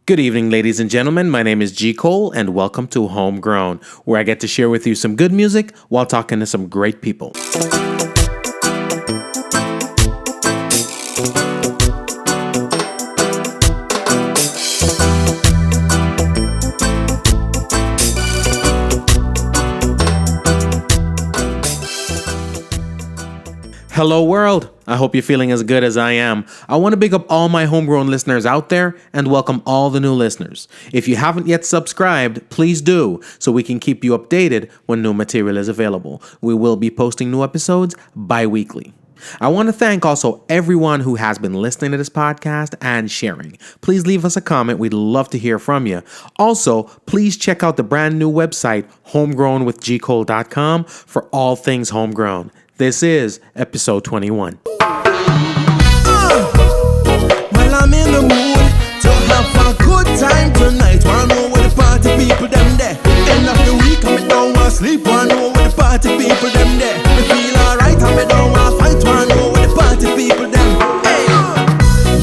Good evening, ladies and gentlemen. My name is G. Cole, and welcome to Homegrown, where I get to share with you some good music while talking to some great people. Hello world, I hope you're feeling as good as I am. I want to big up all my homegrown listeners out there and welcome all the new listeners. If you haven't yet subscribed, please do, so we can keep you updated when new material is available. We will be posting new episodes bi-weekly. I want to thank also everyone who has been listening to this podcast and sharing. Please leave us a comment. We'd love to hear from you. Also, please check out the brand new website, homegrownwithgcole.com, for all things homegrown. This is episode 21. Well, I'm in the mood to have a good time tonight. Wanna know where the party people them there? End of the week, I don't wanna sleep. Wanna know where the party people them there? Me feel alright, I don't wanna fight. Wanna know where the party people them. Hey,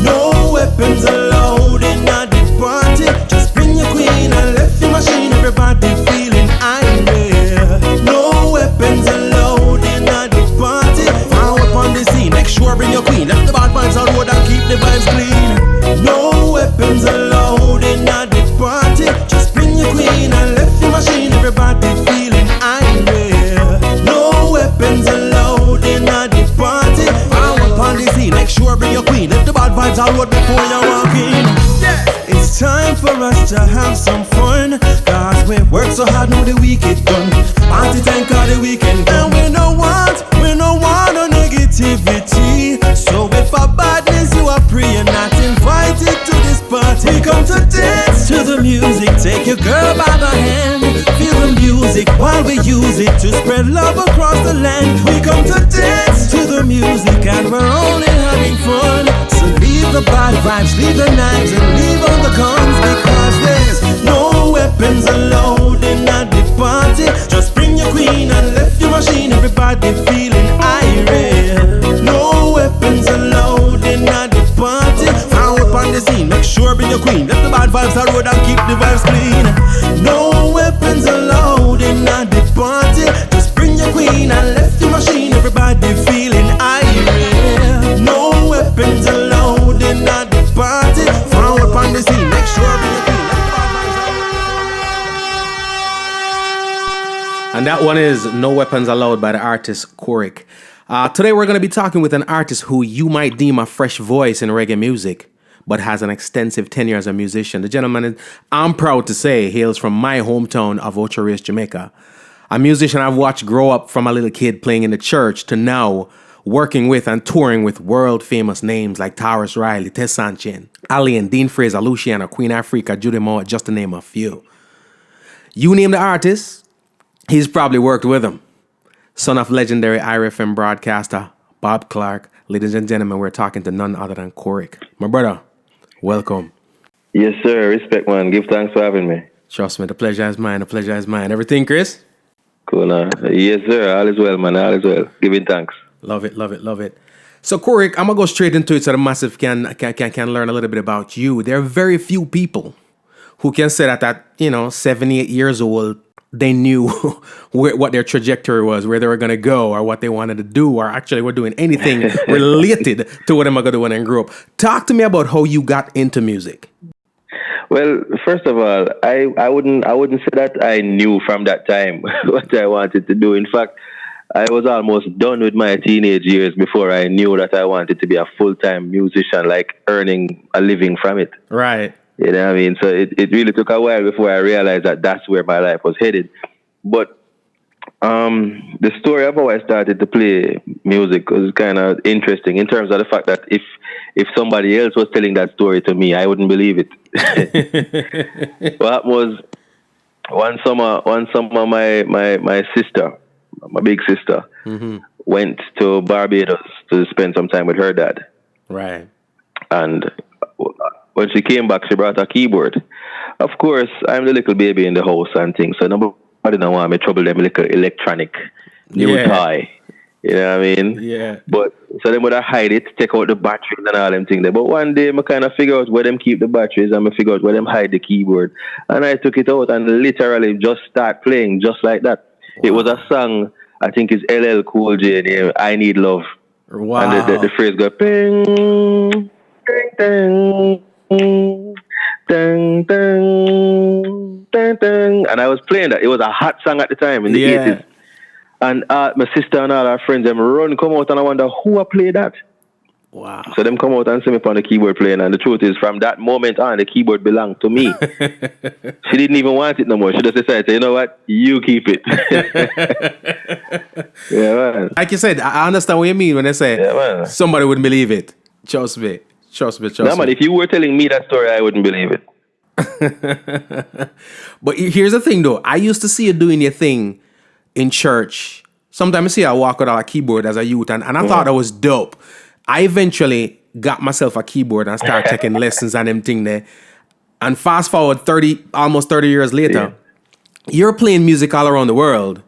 no weapons allowed in the party. Just bring your queen and left the machine. Everybody feeling irate. No weapons allowed in the party. Now up on the scene, make sure bring your queen. Left the bad vibes on road and keep the vibes clean. No weapons allowed in the party. Just bring your queen and left the machine. Everybody feeling irate. No weapons allowed in the party. Now up on the scene, make sure bring your queen. Left the bad vibes on road before you walk in. It's time for us to have some fun, cause we work so hard, know the week is done. Party time, cause the weekend done. And we don't want no negativity. So if a badness you are praying, not invited to this party. We come to dance to the music. Take your girl by the hand. Feel the music while we use it to spread love across the land. We come to dance to the music and we're only having fun. So leave the bad vibes, leave the knives and leave all the guns, because there's no weapons allowed in the party. Just bring your queen and left your machine. Everybody feeling irate. No weapons allowed in the party. Now up on the scene, make sure bring your queen. Left the bad vibes on road and keep the vibes clean. No weapons allowed in the party. Just bring your queen and left your machine. Everybody feeling irate. No weapons allowed in the party. Now up on the scene, make sure bring your queen. Left the bad vibes on road. And that one is No Weapons Allowed by the artist Koriq. Today we're going to be talking with an artist who you might deem a fresh voice in reggae music, but has an extensive tenure as a musician. The gentleman, I'm proud to say, hails from my hometown of Ocho Rios, Jamaica. A musician I've watched grow up from a little kid playing in the church to now working with and touring with world-famous names like Tarrus Riley, Tessanne Chin, Alaine, Dean Fraser, Luciano, Queen Ifrica, Judy Mowatt, just to name a few. You name the artist, he's probably worked with him. Son of legendary Irie FM broadcaster Bob Clarke. Ladies and gentlemen, we're talking to none other than Koriq. My brother, welcome. Yes, sir. Respect, man. Give thanks for having me. Trust me, the pleasure is mine. The pleasure is mine. Everything, Chris? Cool, now. Yes, sir. All is well, man. All is well. Giving thanks. Love it, love it, love it. So, Koriq, I'm going to go straight into it so the massive can learn a little bit about you. There are very few people who can say that at 7, 8 years old, they knew what their trajectory was, where they were going to go, or what they wanted to do, or actually were doing anything related to what am I going to do when I grow up. Talk to me about how you got into music. Well, first of all, I wouldn't say that I knew from that time what I wanted to do. In fact, I was almost done with my teenage years before I knew that I wanted to be a full-time musician, like earning a living from it. Right. You know what I mean? So it really took a while before I realized that that's where my life was headed. But the story of how I started to play music was kind of interesting in terms of the fact that if somebody else was telling that story to me, I wouldn't believe it. What was one summer my sister, my big sister, went to Barbados to spend some time with her dad. Right. And when she came back, she brought a keyboard. Of course, I'm the little baby in the house and things, so nobody don't want me trouble them little electronic new toy. You know what I mean? Yeah. But so they would have hide it, take out the batteries and all them things there. But one day I kind of figure out where them keep the batteries and I figure out where them hide the keyboard. And I took it out and literally just start playing just like that. Wow. It was a song, I think it's LL Cool J name, I Need Love. Wow. And the phrase goes ping, ding, ding, ding, ding, ding, ding. And I was playing that. It was a hot song at the time in the 80s. And my sister and all our friends, them run, come out, and I wonder who I play that. Wow. So them come out and see me on the keyboard playing, and the truth is, from that moment on, the keyboard belonged to me. She didn't even want it no more. She just decided, you know what, you keep it. Yeah, man. Like you said, I understand what you mean when they say somebody wouldn't believe it. Trust me. No, man, if you were telling me that story, I wouldn't believe it. But here's the thing, though. I used to see you doing your thing in church. Sometimes I see I walk without a keyboard as a youth, and I thought that was dope. I eventually got myself a keyboard and started taking lessons on them thing there. And fast forward almost 30 years later, you're playing music all around the world,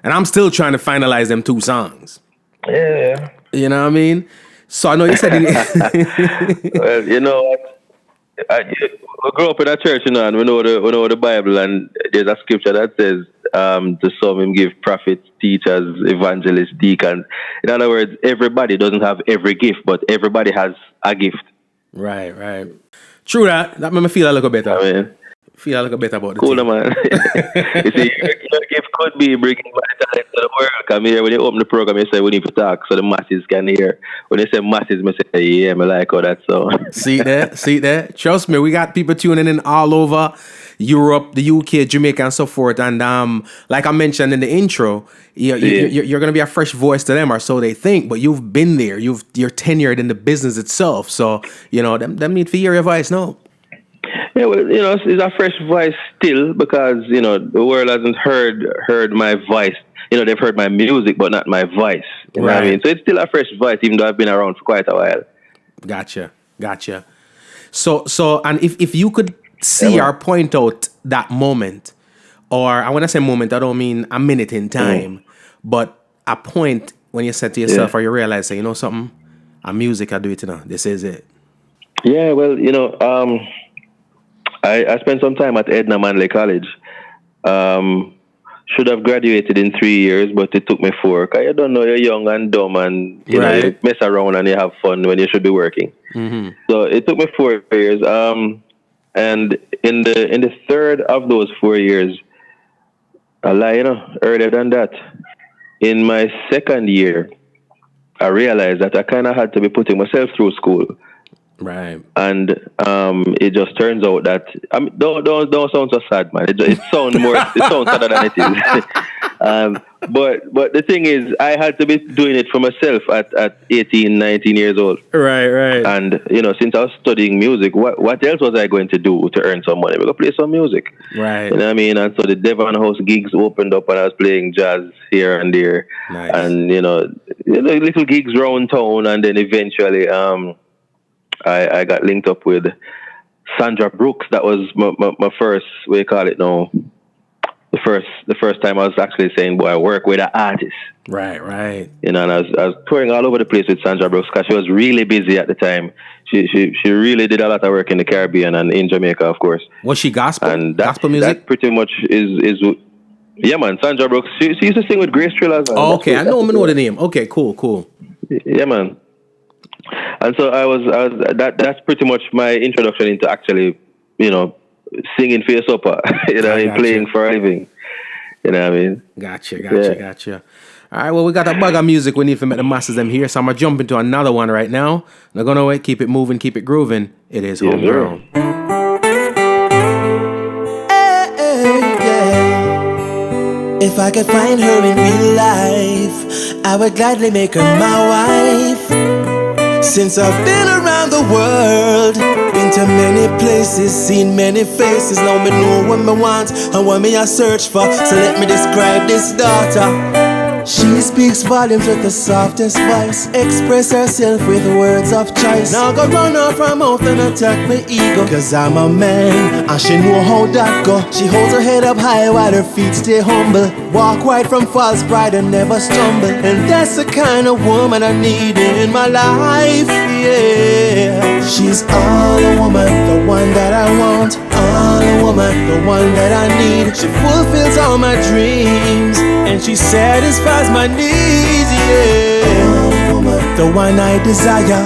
and I'm still trying to finalize them 2 songs. Yeah. You know what I mean? So I know you said well, you know what? We grew up in a church, you know, and we know the Bible, and there's a scripture that says, to some him give prophets, teachers, evangelists, deacons. In other words, everybody doesn't have every gift, but everybody has a gift. Right. True that. That made me feel a little better. I mean, feel a little better about the cool, team. Man. You see, your gift could be bringing my talent to the world. Come here, when you open the program, you say we need to talk so the masses can hear. When you say masses, I say, yeah, I like how that sound. See that? Trust me, we got people tuning in all over Europe, the UK, Jamaica, and so forth. And like I mentioned in the intro, you're going to be a fresh voice to them, or so they think. But you've been there. You're tenured in the business itself. So, them need to hear your voice now. Yeah, well, it's a fresh voice still because, the world hasn't heard my voice. They've heard my music, but not my voice. You know what I mean? So it's still a fresh voice, even though I've been around for quite a while. Gotcha. So, and if you could see or point out that moment, or when I say moment, I don't mean a minute in time, but a point when you said to yourself or you realize, say, you know something, a music, I do it, this is it. Yeah, well, I spent some time at Edna Manley College. Should have graduated in 3 years, but it took me 4. Because you don't know, you're young and dumb and you mess around and you have fun when you should be working. Mm-hmm. So it took me 4 years. And in the third of those 4 years, earlier than that, in my second year, I realized that I kind of had to be putting myself through school. Right. And it just turns out that don't sound so sad, man. It sounds sadder than it is. But the thing is, I had to be doing it for myself at 18, 19 years old. Right. And since I was studying music, what else was I going to do to earn some money? We go play some music. Right. You know what I mean? And so the Devon House gigs opened up, and I was playing jazz here and there. Nice. And little gigs around town, and then eventually I got linked up with Sandra Brooks. That was my first, what do you call it now? The first time I was actually saying, boy, I work with an artist. Right. And I was touring all over the place with Sandra Brooks because she was really busy at the time. She really did a lot of work in the Caribbean and in Jamaica, of course. Was she gospel? And gospel music? That pretty much is yeah, man. Sandra Brooks. She used to sing with Grace Trillers. Oh, okay. I know the name. Okay, cool. Yeah, man. And so that's pretty much my introduction into actually, singing face up, playing for a living. You know what I mean? Gotcha. All right, well, we got a bag of music we need to make the masses them here, so I'm going to jump into another one right now. Not going to wait, keep it moving, keep it grooving. It is Homegrown. If I could find her in real life, I would gladly make her my wife. Since I've been around the world, been to many places, seen many faces. Now me know what me want and what me I search for. So let me describe this daughter. She speaks volumes with the softest voice, express herself with words of choice. Now go run off her mouth and attack my ego, cause I'm a man and she know how that go. She holds her head up high while her feet stay humble, walk right from false pride and never stumble. And that's the kind of woman I need in my life, yeah. She's all a woman, the one that I want. All a woman, the one that I need. She fulfills all my dreams and she satisfies my needs, yeah. The one I desire,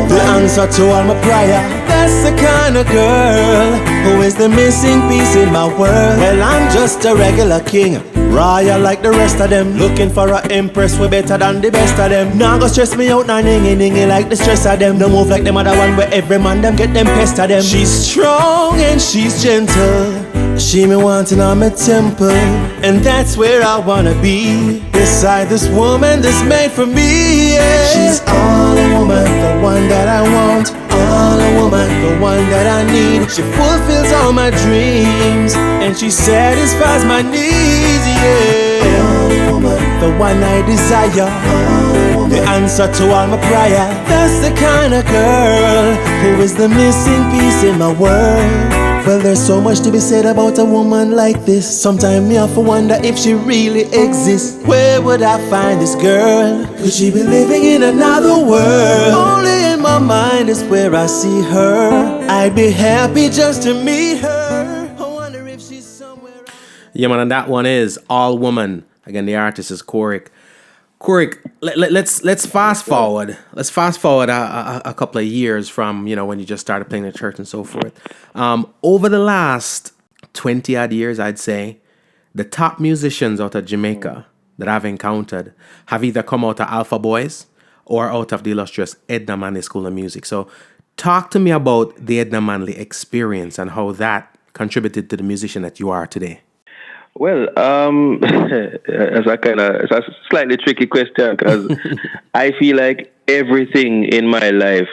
the answer to all my prayer. That's the kind of girl who is the missing piece in my world. Well, I'm just a regular king, royal like the rest of them. Looking for a empress, we better than the best of them. Now go stress me out, now ningy like the stress of them. Don't move like them other one where every man them get them pester them. She's strong and she's gentle, she me wanting on my temple, and that's where I wanna be, beside this woman that's made for me, yeah. She's all a woman, the one that I want. All a woman, the one that I need. She fulfills all my dreams and she satisfies my needs, yeah. The one I desire, the answer to all my prayer. That's the kind of girl who is the missing piece in my world. Well, there's so much to be said about a woman like this. Sometimes me have to wonder if she really exists. Where would I find this girl? Could she be living in another world? Only in my mind is where I see her. I'd be happy just to meet her. I wonder if she's somewhere else. Yeah, man, and that one is All Woman. Again, the artist is Koriq. Koriq, let's fast forward. Let's fast forward a couple of years from, you know, when you just started playing in church and so forth. Over the last 20 odd years, I'd say, the top musicians out of Jamaica that I've encountered have either come out of Alpha Boys or out of the illustrious Edna Manley School of Music. So talk to me about the Edna Manley experience and how that contributed to the musician that you are today. Well, it's a slightly tricky question because I feel like everything in my life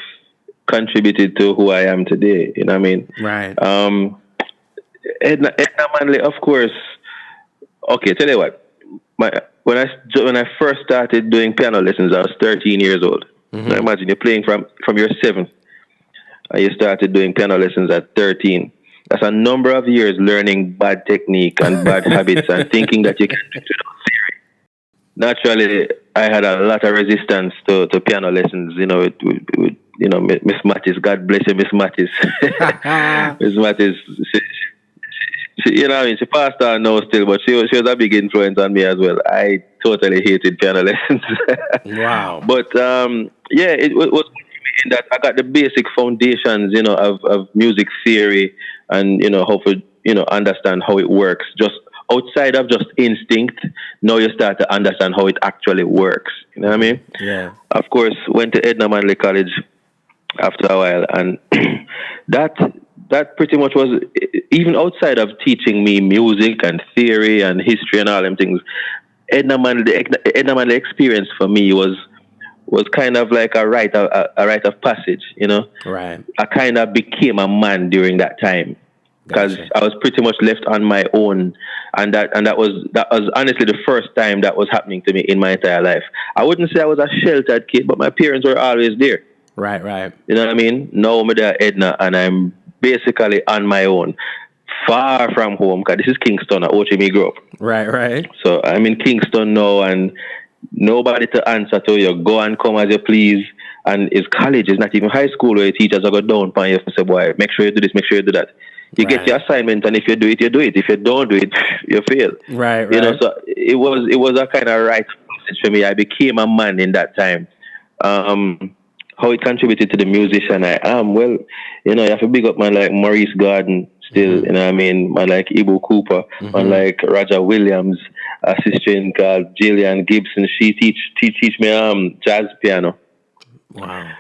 contributed to who I am today. You know what I mean? Right. Edna Manley, of course. Okay, tell you what. When I first started doing piano lessons, I was 13 years old. Mm-hmm. Now imagine you're playing from your 7, and you started doing piano lessons at 13. That's a number of years learning bad technique and bad habits and thinking that you can do it without theory. Naturally, I had a lot of resistance to piano lessons, you know, with Miss Mattis. God bless you, Miss Mattis. Miss Mattis, she, you know what I mean? She passed on now still, but she was a big influence on me as well. I totally hated piano lessons. Wow. But, yeah, it was in that I got the basic foundations, you know, of music theory and, you know, how to, you know, understand how it works. Just outside of just instinct, now you start to understand how it actually works. You know what I mean? Yeah. Of course, went to Edna Manley College after a while, and that pretty much was, even outside of teaching me music and theory and history and all them things, Edna Manley experience for me was kind of like a rite of passage, you know. Right. I kind of became a man during that time because I was pretty much left on my own, and that was honestly the first time that was happening to me in my entire life. I wouldn't say I was a sheltered kid, but my parents were always there. Right, right. You know what I mean? Now I'm there, Edna, and I'm basically on my own, far from home, because this is Kingston, at Ocho me grew up. Right, right. So I'm in Kingston now, and nobody to answer to you. Go and come as you please. And it's college, it's not even high school where teachers are go down upon you and say, boy, make sure you do this, make sure you do that. You get your assignment, and if you do it, you do it. If you don't do it, you fail. Right, right. You know, so it was a kind of right passage for me. I became a man in that time. How it contributed to the musician I am, well, you know, you have to big up man like Maurice Garden still, you know what I mean, man like Ibu Cooper, man like Roger Williams, a sister called Jillian Gibson. She teach me jazz piano. Wow.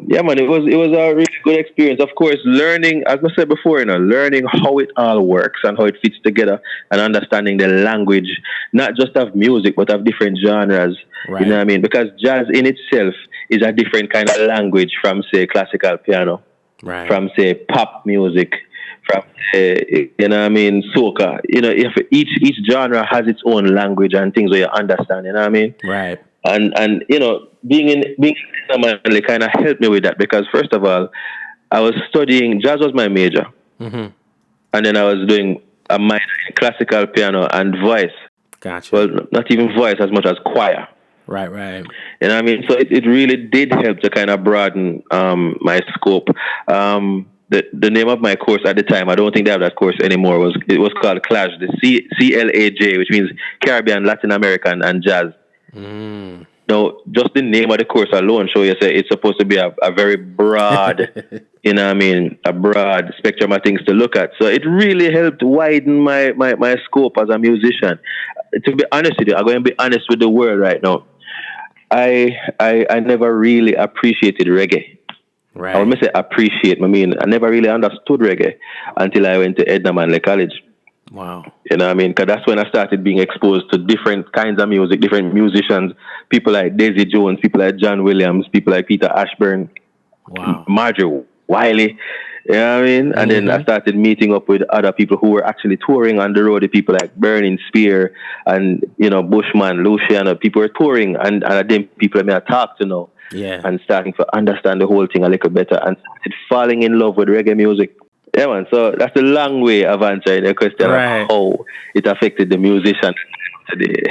Yeah, man, it was a really good experience. Of course, learning, as I said before, you know, learning how it all works and how it fits together, and understanding the language, not just of music, but of different genres. Right. You know what I mean? Because jazz in itself is a different kind of language from, say, classical piano, right, from, say, pop music, from you know what I mean, soca. You know, if each genre has its own language and things where you understand, you know what I mean? Right. And you know, being in Edna Manley kind of helped me with that because first of all, I was studying jazz was my major. Mm-hmm. And then I was doing a minor in classical piano and voice. Gotcha. Well, not even voice as much as choir. Right, right. You know what I mean? So it really did help to kind of broaden my scope. The name of my course at the time, I don't think they have that course anymore, was called CLAJ, the CLAJ, which means Caribbean, Latin American, and Jazz. Mm. Now, just the name of the course alone show you say it's supposed to be a very broad, you know what I mean, a broad spectrum of things to look at. So it really helped widen my scope as a musician. To be honest with you, I'm going to be honest with the world right now. I never really appreciated reggae. Right. I would say appreciate. I mean, I never really understood reggae until I went to Edna Manley College. Wow. You know what I mean? Because that's when I started being exposed to different kinds of music, different musicians, people like Daisy Jones, people like John Williams, people like Peter Ashburn, wow, Marjorie Wiley. You know what I mean? And then I started meeting up with other people who were actually touring on the road, people like Burning Spear and, you know, Bushman, Luciano. People were touring and then people I may have talked to know. Yeah. And starting to understand the whole thing a little better and started falling in love with reggae music. Yeah, man. So that's a long way of answering the question of how it affected the musician today.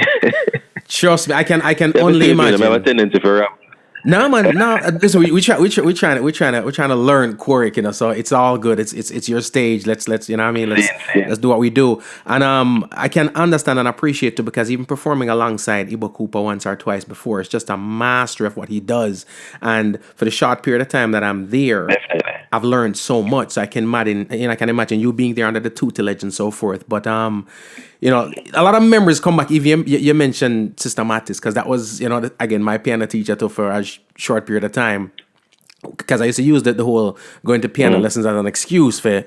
Trust me, I can only imagine. I have a tendency for rap. No, man, no. Listen, we're trying to learn Koriq, you know. So it's all good. It's your stage. Let's you know what I mean. Let's do what we do. And I can understand and appreciate too because even performing alongside Ibo Cooper once or twice before, it's just a master of what he does. And for the short period of time that I'm there, I've learned so much. So I can imagine you being there under the tutelage and so forth. But you know, a lot of memories come back. If you mentioned Sister Mattis, because that was, you know, again, my piano teacher too for a short period of time. Because I used to use the whole going to piano lessons as an excuse for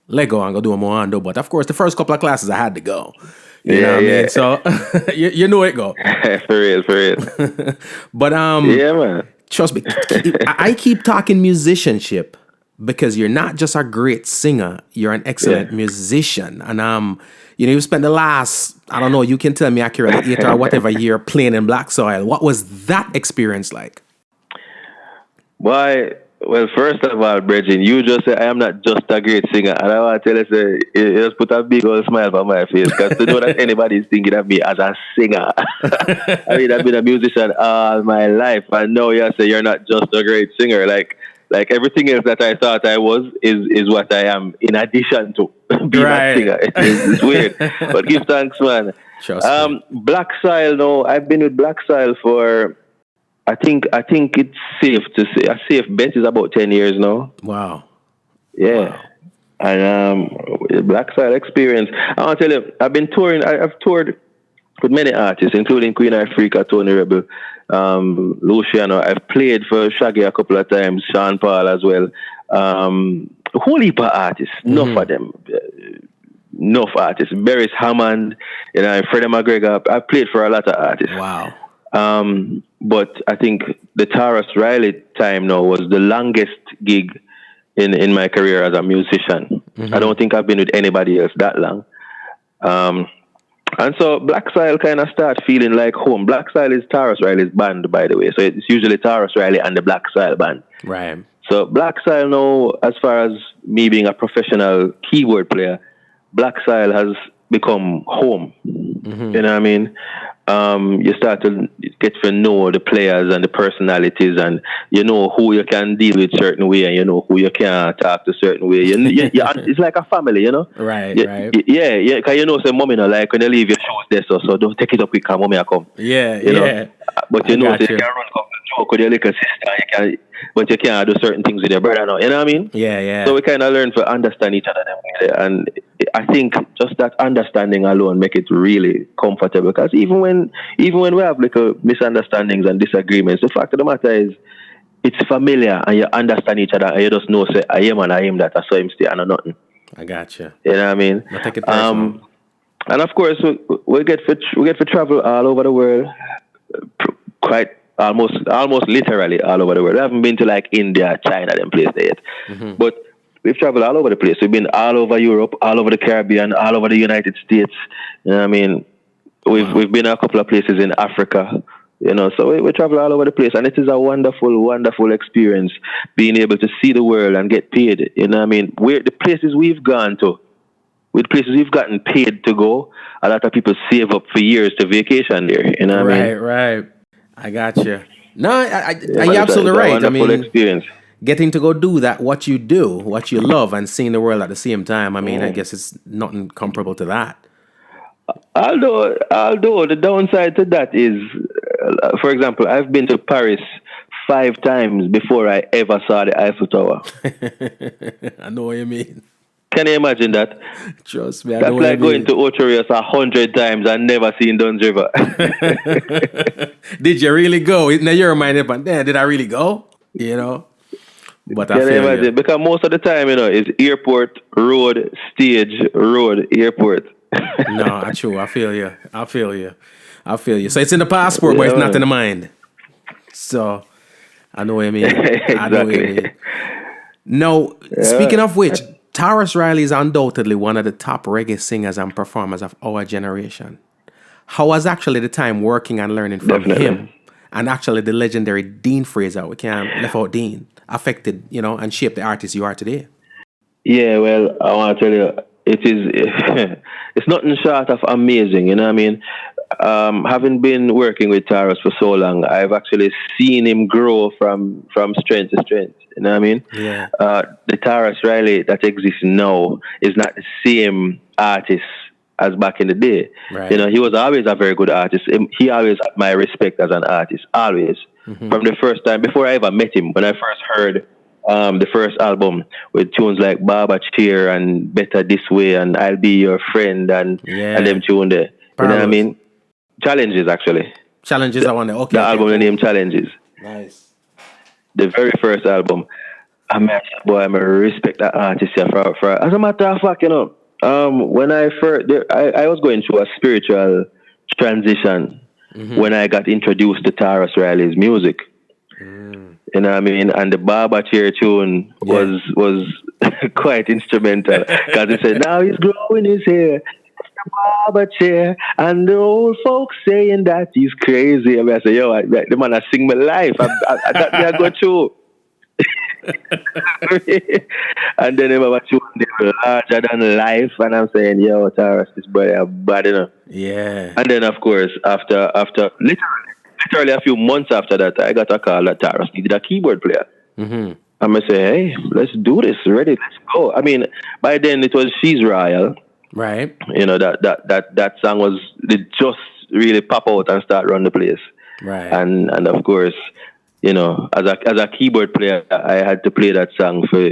Lego and go do a Moando. But of course, the first couple of classes I had to go. You know what I mean? So you know it go. For real. But yeah, man. Trust me, I keep talking musicianship because you're not just a great singer, you're an excellent musician. And you know, you've spent the last, I don't know, you can tell me accurately, 8 or whatever year playing in Black Soil. What was that experience like? Why? Well, first of all, Bridget, you just say I am not just a great singer, and I want to tell you, you just put a big old smile on my face because to know that anybody is thinking of me as a singer. I mean, I've been a musician all my life, and now you say you're not just a great singer. Like everything else that I thought I was is what I am in addition to being a singer. It's weird, but give thanks, man. Black Soil, no, I've been with Black Soil for. I think it's safe to say a safe bet is about 10 years now. Wow. Yeah. Wow. And Black Soil experience. I want to tell you, I've been touring. I've toured with many artists, including Queen Ifrica, Tony Rebel, Luciano. I've played for Shaggy a couple of times, Sean Paul as well. Whole heap of artists, enough of them. Enough artists. Beres Hammond, you know, Freddie McGregor. I played for a lot of artists. Wow. But I think the Tarrus Riley time now was the longest gig in my career as a musician. I don't think I've been with anybody else that long. And so Black Soil kind of start feeling like home. Black Soil is Tarrus Riley's band, by the way. So it's usually Tarrus Riley and the Black Soil band. Right. So Black Soil now, as far as me being a professional keyboard player, Black Soil has become home. You know what I mean? You start to get to know the players and the personalities, and you know who you can deal with certain way, and you know who you can't talk to certain way. It's like a family, you know. Right. Yeah. Because you know, say, mommy, no, like when you leave your shoes there, so don't take it up with mommy, I come. You know? But you know, you can run a couple of jokes with your little sister, but you can't do certain things with your brother now. You know what I mean? Yeah. So we kind of learn to understand each other, and I think just that understanding alone make it really comfortable. Because even when we have little misunderstandings and disagreements, the fact of the matter is, it's familiar, and you understand each other, and you just know, say, I am and I am that. I saw him stay, and nothing. I gotcha. You know what I mean? I take it personal. And of course, we get to travel all over the world, quite almost literally all over the world. We haven't been to like India, China, them place there yet. But we've traveled all over the place. We've been all over Europe, all over the Caribbean, all over the United States. You know what I mean? We've been a couple of places in Africa. You know, so we travel all over the place, and it is a wonderful, wonderful experience being able to see the world and get paid. You know what I mean? The places we've gone to, with places we've gotten paid to go, a lot of people save up for years to vacation there. You know what I mean? Right. I got you. No, you're absolutely right. I mean, experience. Getting to go do that, what you do, what you love, and seeing the world at the same time. I mean, I guess it's nothing comparable to that. Although the downside to that is, for example, I've been to Paris 5 times before I ever saw the Eiffel Tower. I know what you mean. Can you imagine that? Trust me, that's like going to Ocho Rios 100 times and never seen Duns River. Did you really go? Now you're reminded, but did I really go? You know? But I Can you feel imagine? you. Because most of the time, you know, it's airport, road, stage, road, airport. No, true. I feel you. So it's in the passport, but it's not in the mind. So I know what you mean. Exactly. I know what you mean. No, speaking of which, Tarrus Riley is undoubtedly one of the top reggae singers and performers of our generation. How was actually the time working and learning from him, and actually the legendary Dean Fraser, we can't leave out Dean, affected, you know, and shaped the artist you are today? Yeah, well, I want to tell you, it's nothing short of amazing, you know what I mean? Having been working with Tyrus for so long, I've actually seen him grow from strength to strength, you know what I mean? Yeah. The Tarrus Riley that exists now is not the same artist as back in the day. Right. You know, he was always a very good artist. He always had my respect as an artist, always. Mm-hmm. From the first time, before I ever met him, when I first heard the first album with tunes like Baba Cheer and Better This Way and I'll Be Your Friend and them tune there. You know what I mean? Challenges, actually. Challenges, I wonder. Okay. The album, the name Challenges. Nice. The very first album. I respect that artist here for as a matter of fact, you know, when I was going through a spiritual transition when I got introduced to Tarrus Riley's music. You know what I mean? And the Baba Chair tune was quite instrumental because he said, now he's growing his hair. It's the Baba Chair. And the old folks saying that he's crazy. I mean, I say, yo, the man I sing my life. I go through. And then about tune they were larger than life. And I'm saying, yo, Tyrus, this brother bad enough. Yeah. And then, of course, after literally a few months after that, I got a call that Tyrus needed a keyboard player. Mm-hmm. I'm going to say, hey, let's do this. Ready, let's go. I mean, by then it was She's Royal. Right. You know, that song it just really pop out and start run the place. Right. And of course, you know, as a keyboard player, I had to play that song for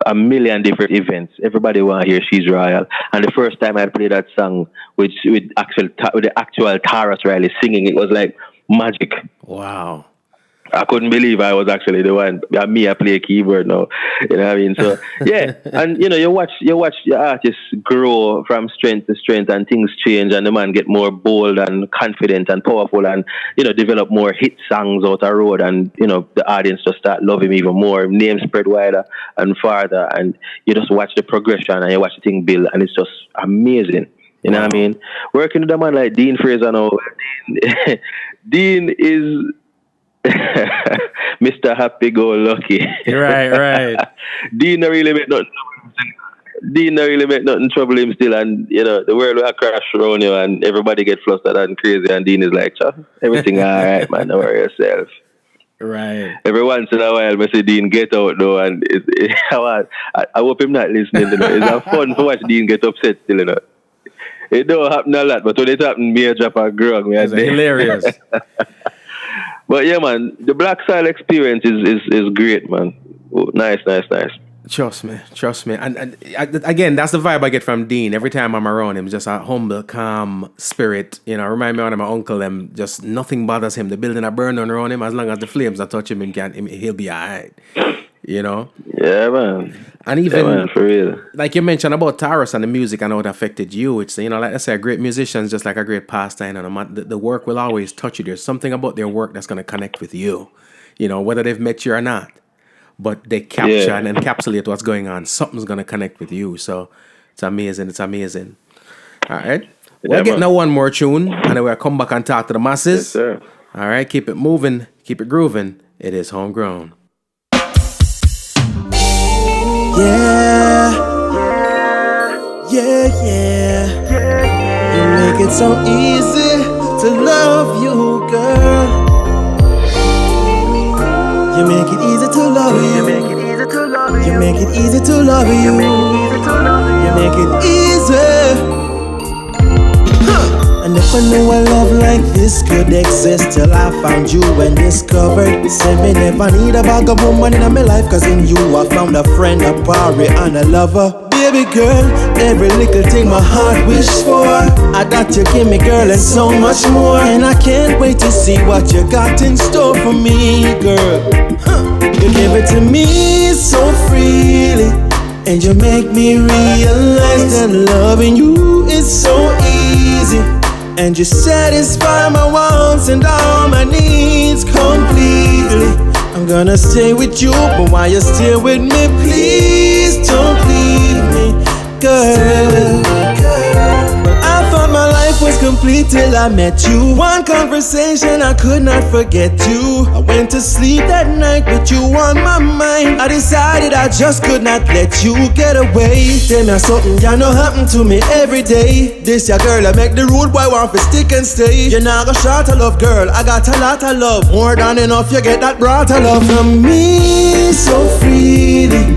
a million different events. Everybody want to hear She's Royal. And the first time I played that song with the actual Tarrus Riley singing, it was like magic. Wow. I couldn't believe I was actually the one. I play keyboard now. You know what I mean? So yeah, and you know, you watch your artists grow from strength to strength, and things change, and the man get more bold and confident and powerful, and you know, develop more hit songs out the road, and you know, the audience just start loving him even more. Name spread wider and farther, and you just watch the progression and you watch the thing build, and it's just amazing. You know what I mean? Working with a man like Dean Fraser now, Dean is Mr. Happy Go Lucky. Right. Dean don't really make nothing trouble him still, and you know the world will crash around you and everybody get flustered and crazy, and Dean is like, everything alright, man, don't worry yourself. Right. Every once in a while I say, Dean, get out though, and I hope him not listening, you know. It's fun to watch Dean get upset still, you know. It don't happen a lot, but when it happens, me a drop a grog. It's hilarious. But yeah, man, the Black Style experience is great, man. Oh, nice. Trust me. And again, that's the vibe I get from Dean. Every time I'm around him, just a humble, calm spirit. You know, remind me of my uncle. Just nothing bothers him. The building are burning around him. As long as the flames are touching him, he'll be alright. You know? Yeah, man. And even, man, for real. like you mentioned about Tyrus and the music and how it affected you, it's, you know, like I say, a great musician is just like a great pastime, and the work will always touch you. There's something about their work that's going to connect with you, you know, whether they've met you or not. but they capture and encapsulate what's going on. Something's gonna connect with you. So it's amazing. It's amazing. All right. We'll get now one more tune, and then we'll come back and talk to the masses. Yes, sir. All right. Keep it moving. Keep it grooving. It is Homegrown. Yeah. You make it so easy to love you, girl. You make it easy to love you. You make it easy to love you. You make it easy to love you. You make it easy. And if I knew a love like this could exist till I found you and discovered. Say me never need a bag of woman in my life, cause in you I found a friend, a party and a lover. Baby girl, every little thing my heart wish for, I got you give me, girl, and so much more. And I can't wait to see what you got in store for me, girl. You give it to me so freely, and you make me realize that loving you is so easy. And you satisfy my wants and all my needs completely. I'm gonna stay with you, but while you stay with me, please don't leave me, girl. I thought my life was complete till I met you. One conversation, I could not forget you. I went to sleep that night with you on my mind. I decided I just could not let you get away. Tell me something you know happen to me every day. This your girl, I make the rude boy want to stick and stay. You're not gonna short of love, girl. I got a lot of love, more than enough. You get that brought of love from me so freely.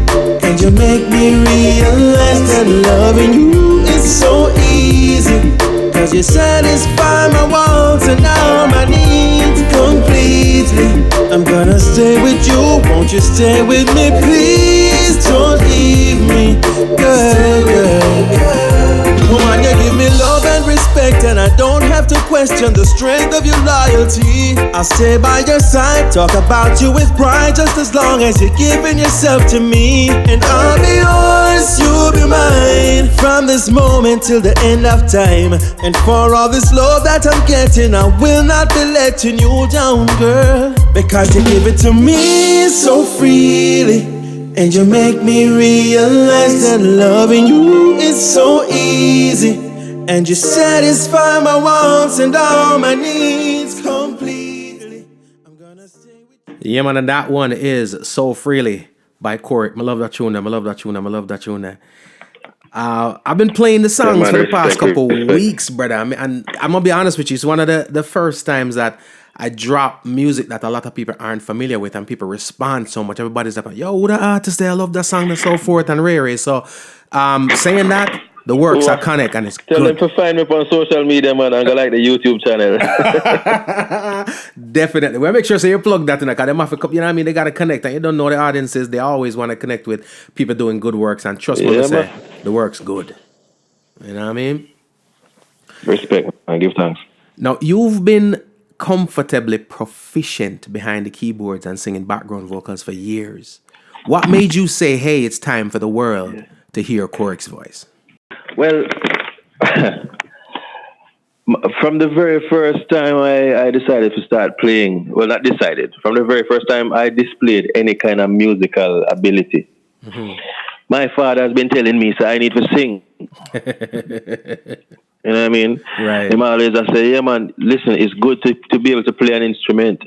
And you make me realize that loving you is so easy. Cause you satisfy my wants and all my needs completely. I'm gonna stay with you, won't you stay with me? Please don't leave me, girl. Woman, you give me love and respect, and I don't have to question the strength of your loyalty. I'll stay by your side, talk about you with pride, just as long as you're giving yourself to me. And I'll be yours, you'll be mine, from this moment till the end of time. And for all this love that I'm getting, I will not be letting you down, girl. Because you give it to me so freely, and you make me realize that loving you is so easy. And you satisfy my wants and all my needs completely. I'm gonna stay with you. Yeah, man, and that one is So Freely by Koriq. I love that tune. I love that tune. I love that tune. I've been playing the songs for the past couple weeks, brother. And I'm gonna be honest with you, it's one of the first times that I drop music that a lot of people aren't familiar with, and people respond so much. Everybody's like, yo, who the artist there? I love that song and so forth and rare. So saying that, the works are connect and it's Tell good. them to find me on social media, man, and go like the YouTube channel. Definitely. Well, make sure so you plug that in, because them have to, you know what I mean? They got to connect, and you don't know the audiences. They always want to connect with people doing good works, and trust me, say the work's good. You know what I mean? Respect and give thanks. Now, you've been comfortably proficient behind the keyboards and singing background vocals for years. What made you say, hey, it's time for the world to hear Koriq's voice? Well, from the very first time I decided to start playing, well, not decided, from the very first time I displayed any kind of musical ability, my father has been telling me, so I need to sing. You know what I mean? Right. Him always I say, yeah, man, listen, it's good to be able to play an instrument.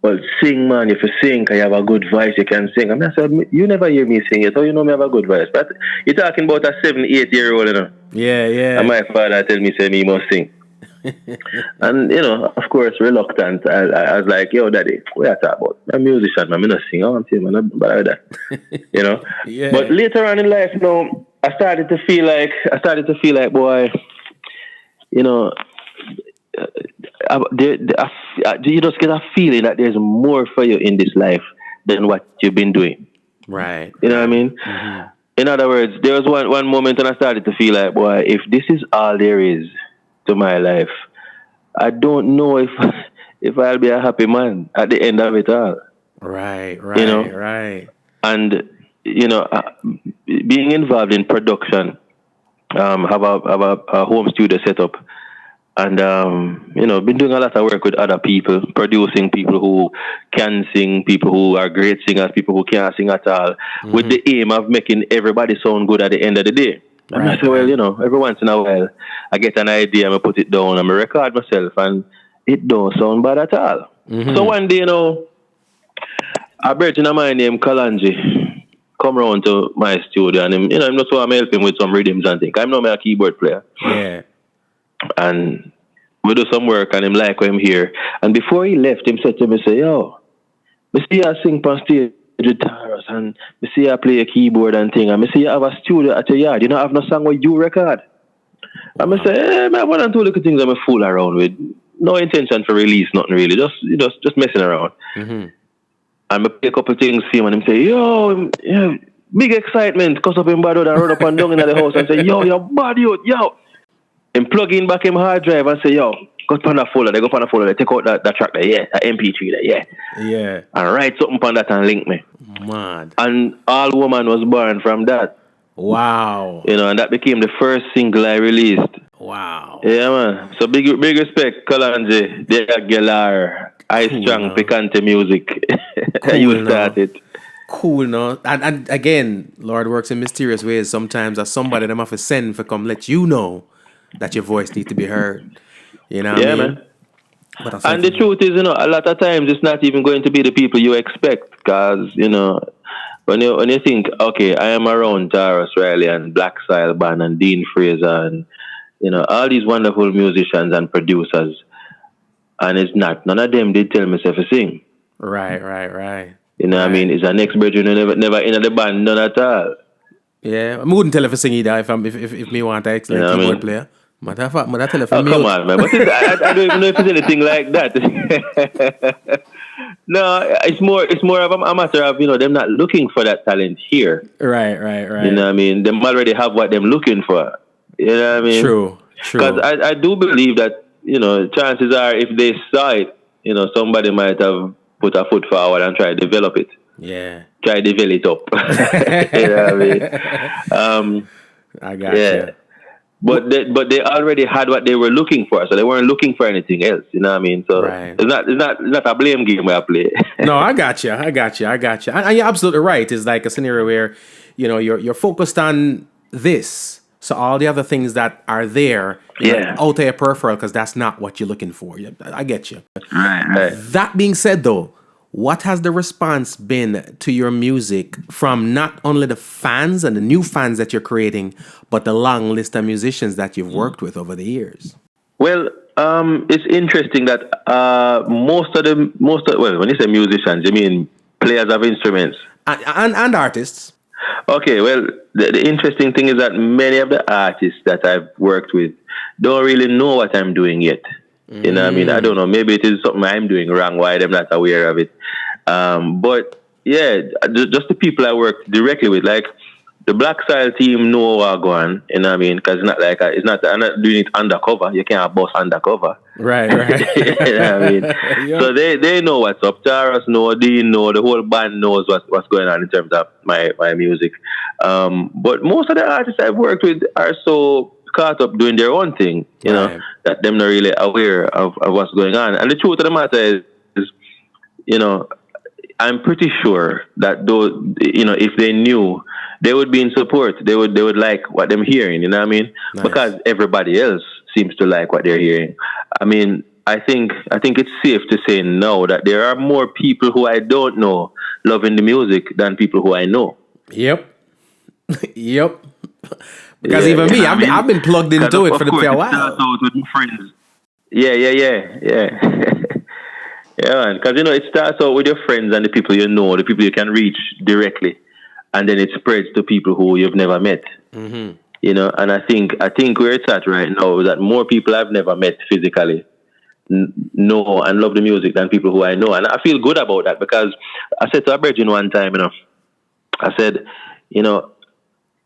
But sing, man, if you sing, you have a good voice, you can sing. I mean, I said, you never hear me sing it, so you know me have a good voice. But you're talking about a 7-8-year-old, you know? Yeah. And my father tell me, say, me must sing. And, you know, of course, reluctant. I was like, yo, daddy, what are you talking about? I'm a musician, man. I'm not sing. I want to sing, man. I'm bad with that. You know? Yeah. But later on in life, you know, I started to feel like, boy, you know, you just get a feeling that there's more for you in this life than what you've been doing. Right. You know what I mean? Mm-hmm. In other words, there was one moment when I started to feel like, boy, if this is all there is to my life, I don't know if I'll be a happy man at the end of it all. Right. You know? Right. And, you know, being involved in production, have a home studio set up, And been doing a lot of work with other people, producing people who can sing, people who are great singers, people who can't sing at all, with the aim of making everybody sound good at the end of the day. And I say, well, every once in a while, I get an idea, I put it down, and I record myself, and it don't sound bad at all. So one day, a virgin of mine named Kalanji come round to my studio, and I'm not so I'm helping with some rhythms and things. I'm not a keyboard player. Yeah. And we do some work, and him like when I'm here. And before he left, him said to me, say, yo, I see you sing on stage with Tyrus, and I see you play a keyboard and thing, and I see you have a studio at your yard. You don't have no song where you record. And I say, man, one and two little things I'm a fool around with. No intention to release nothing really, just messing around. And I play a couple of things for him, and him say, yo, yeah, big excitement, cuss up in bad and run up and down in the house and say, yo, you're bad, yo. And plug in back in hard drive and say, yo, go on that folder, they go on that folder, they take out that track there, yeah, that MP3 there, yeah. Yeah. And write something on that and link me. Mad. And All Woman was born from that. Wow. And that became the first single I released. Wow. Yeah, man. So big respect, Kalanje, the Aguilar, High Strong, Picante Music. Cool, you started. Cool, no? And again, Lord works in mysterious ways. Sometimes as somebody them have to send for come let you know that your voice needs to be heard. You know what I mean? Man. And the truth is, a lot of times it's not even going to be the people you expect. Because, when you think, okay, I am around Tarrus Riley and Black Soil Band and Dean Fraser and, all these wonderful musicians and producers. And it's not. None of them did tell me to sing. Right. You know what I mean? It's an ex-brethren who never in the band, none at all. Yeah, I wouldn't tell if I sing either if me want an excellent keyboard player. But I tell if come on, man. But I don't even know if it's anything like that. No, it's more of a matter of, them not looking for that talent here. Right. You know what I mean? Them already have what them looking for. You know what I mean? True. Because I do believe that, chances are if they saw it, somebody might have put a foot forward and try to develop it. Yeah. Try to develop it up. You know what I mean? I got you. But they already had what they were looking for, so they weren't looking for anything else. You know what I mean? So it's not a blame game where I play. No, I got you. And you're absolutely right. It's like a scenario where you're focused on this, so all the other things that are there, out of your peripheral, because that's not what you're looking for. I get you. Right. That being said, though, what has the response been to your music from not only the fans and the new fans that you're creating, but the long list of musicians that you've worked with over the years? Well, it's interesting that most of when you say musicians, you mean players of instruments and artists. Okay, well, the interesting thing is that many of the artists that I've worked with don't really know what I'm doing yet. You know what I mean? I don't know. Maybe it is something I'm doing wrong, why I'm not aware of it. But yeah, just the people I work directly with, like the Black Soil team know what I'm going, you know what I mean? Because I'm not doing it undercover. You can't boss undercover. Right. You know what I mean? Yeah. So they know what's up. Tyrus know, Dean know, the whole band knows what's going on in terms of my music. But most of the artists I've worked with are so caught up doing their own thing, you know, that them not really aware of what's going on. And the truth of the matter is, I'm pretty sure that those, if they knew, they would be in support. They would like what they're hearing, you know what I mean? Nice. Because everybody else seems to like what they're hearing. I mean, I think it's safe to say now that there are more people who I don't know loving the music than people who I know. Yep. Because even me, I've been plugged into it for a while. Out with my friends. Yeah. Yeah, man. Because, it starts out with your friends and the people you know, the people you can reach directly. And then it spreads to people who you've never met. Mm-hmm. And I think where it's at right now is that more people I've never met physically know and love the music than people who I know. And I feel good about that because I said to a virgin one time, I said,